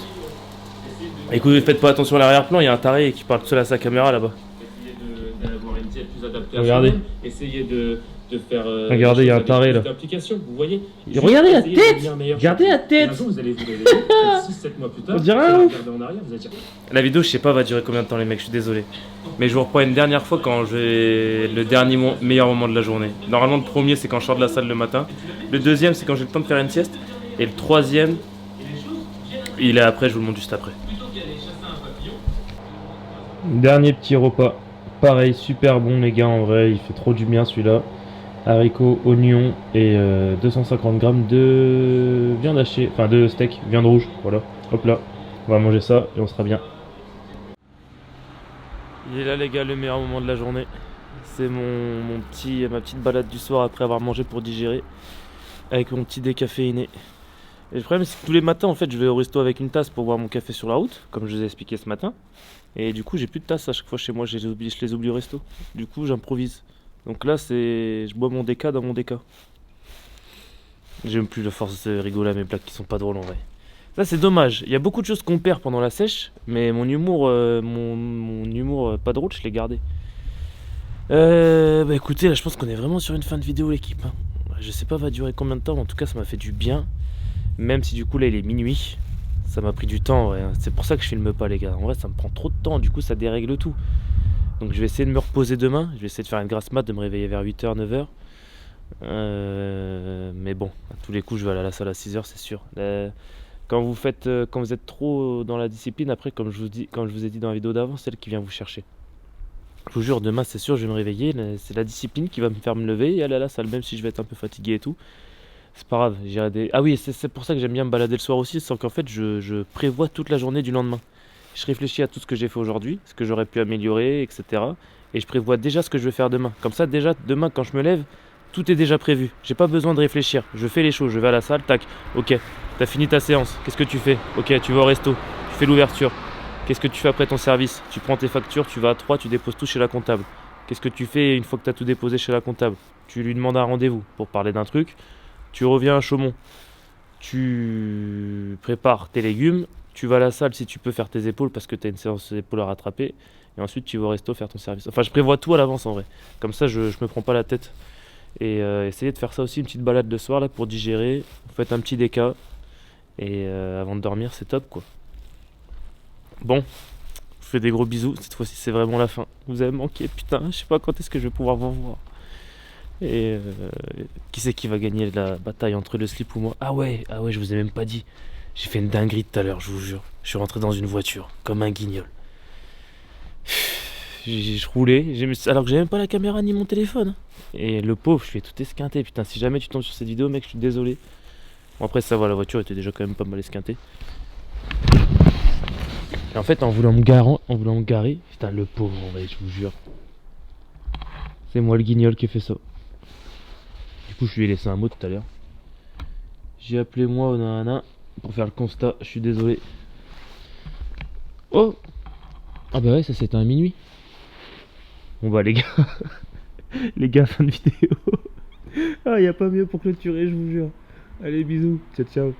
Écoutez, faites pas attention à l'arrière-plan, il y a un taré qui parle tout seul à sa caméra là-bas.
Essayez d'avoir une diète plus adaptée à
Regardez.
Essayez de de faire.
Regardez, il y a un taré là.
Vous voyez.
Regardez la tête. Regardez la tête.
Vous allez vous réveiller 6-7 mois plus tard.
On dirait un ouf.
En arrière, vous allez dire... La vidéo, je sais pas, va durer combien de temps, les mecs. Je suis désolé. Mais je vous reprends une dernière fois quand j'ai le dernier meilleur moment de la journée. Normalement, le premier, c'est quand je sors de la salle le matin. Le deuxième, c'est quand j'ai le temps de faire une sieste. Et le troisième, il est après. Je vous le montre juste après. Dernier petit repas. Pareil, super bon les gars, en vrai, il fait trop du bien celui-là. Haricots, oignons et 250 grammes de viande hachée, enfin de steak, viande rouge, voilà. Hop là, on va manger ça et on sera bien. Il est là les gars, le meilleur moment de la journée. C'est ma petite balade du soir après avoir mangé pour digérer. Avec mon petit décaféiné. Et le problème c'est que tous les matins en fait je vais au resto avec une tasse pour boire mon café sur la route, comme je vous ai expliqué ce matin. Et du coup j'ai plus de tasse à chaque fois chez moi, je les oublie au resto. Du coup j'improvise. Donc là je bois mon déca dans mon déca. J'aime plus la force de rigoler à mes blagues qui sont pas drôles en vrai. Ça c'est dommage, il y a beaucoup de choses qu'on perd pendant la sèche, mais mon humour pas drôle je l'ai gardé. Bah écoutez là je pense qu'on est vraiment sur une fin de vidéo l'équipe. Hein. Je sais pas va durer combien de temps, mais en tout cas ça m'a fait du bien. Même si du coup là il est minuit, ça m'a pris du temps, ouais. C'est pour ça que je filme pas les gars. En vrai ça me prend trop de temps, du coup ça dérègle tout. Donc je vais essayer de me reposer demain, je vais essayer de faire une grasse mat, de me réveiller vers 8h, 9h. Mais bon, à tous les coups je vais aller à la salle à 6h c'est sûr. Quand vous êtes trop dans la discipline, après comme je vous ai dit dans la vidéo d'avant, c'est elle qui vient vous chercher. Je vous jure, demain c'est sûr je vais me réveiller, c'est la discipline qui va me faire me lever et aller à la salle, même si je vais être un peu fatigué et tout. C'est pas grave, j'irai Ah oui, c'est pour ça que j'aime bien me balader le soir aussi, c'est qu'en fait je prévois toute la journée du lendemain. Je réfléchis à tout ce que j'ai fait aujourd'hui, ce que j'aurais pu améliorer, etc. Et je prévois déjà ce que je vais faire demain. Comme ça déjà, demain quand je me lève, tout est déjà prévu. J'ai pas besoin de réfléchir, je fais les choses, je vais à la salle, tac, ok, t'as fini ta séance, qu'est-ce que tu fais? Ok, tu vas au resto, tu fais l'ouverture. Qu'est-ce que tu fais après ton service? Tu prends tes factures, tu vas à 3, tu déposes tout chez la comptable. Qu'est-ce que tu fais une fois que tu as tout déposé chez la comptable? Tu lui demandes un rendez-vous pour parler d'un truc. Tu reviens à Chaumont, tu prépares tes légumes, tu vas à la salle si tu peux faire tes épaules parce que tu as une séance d'épaules à rattraper, et ensuite tu vas au resto faire ton service. Enfin, je prévois tout à l'avance en vrai, comme ça je me prends pas la tête. Et essayez de faire ça aussi, une petite balade le soir là pour digérer, vous faites un petit déca, et avant de dormir c'est top quoi. Bon, je vous fais des gros bisous, cette fois-ci c'est vraiment la fin. Vous avez manqué, putain, je sais pas quand est-ce que je vais pouvoir vous revoir. Et qui c'est qui va gagner la bataille entre le slip ou moi? Ah ouais, je vous ai même pas dit. J'ai fait une dinguerie tout à l'heure, je vous jure. Je suis rentré dans une voiture, comme un guignol. Je roulais, alors que j'ai même pas la caméra ni mon téléphone. Et le pauvre, je fais tout esquinté. Putain, si jamais tu tombes sur cette vidéo, mec, je suis désolé. Bon, après, ça va, la voiture était déjà quand même pas mal esquintée. Et en fait, en voulant me garer, putain, le pauvre, en vrai, je vous jure. C'est moi le guignol qui ai fait ça. Du coup, je lui ai laissé un mot tout à l'heure. J'ai appelé moi au nanana pour faire le constat. Je suis désolé. Oh! Ah bah ouais, ça c'était à minuit. Bon bah les gars, fin de vidéo. Ah, y a pas mieux pour clôturer, je vous jure. Allez, bisous. Ciao, ciao.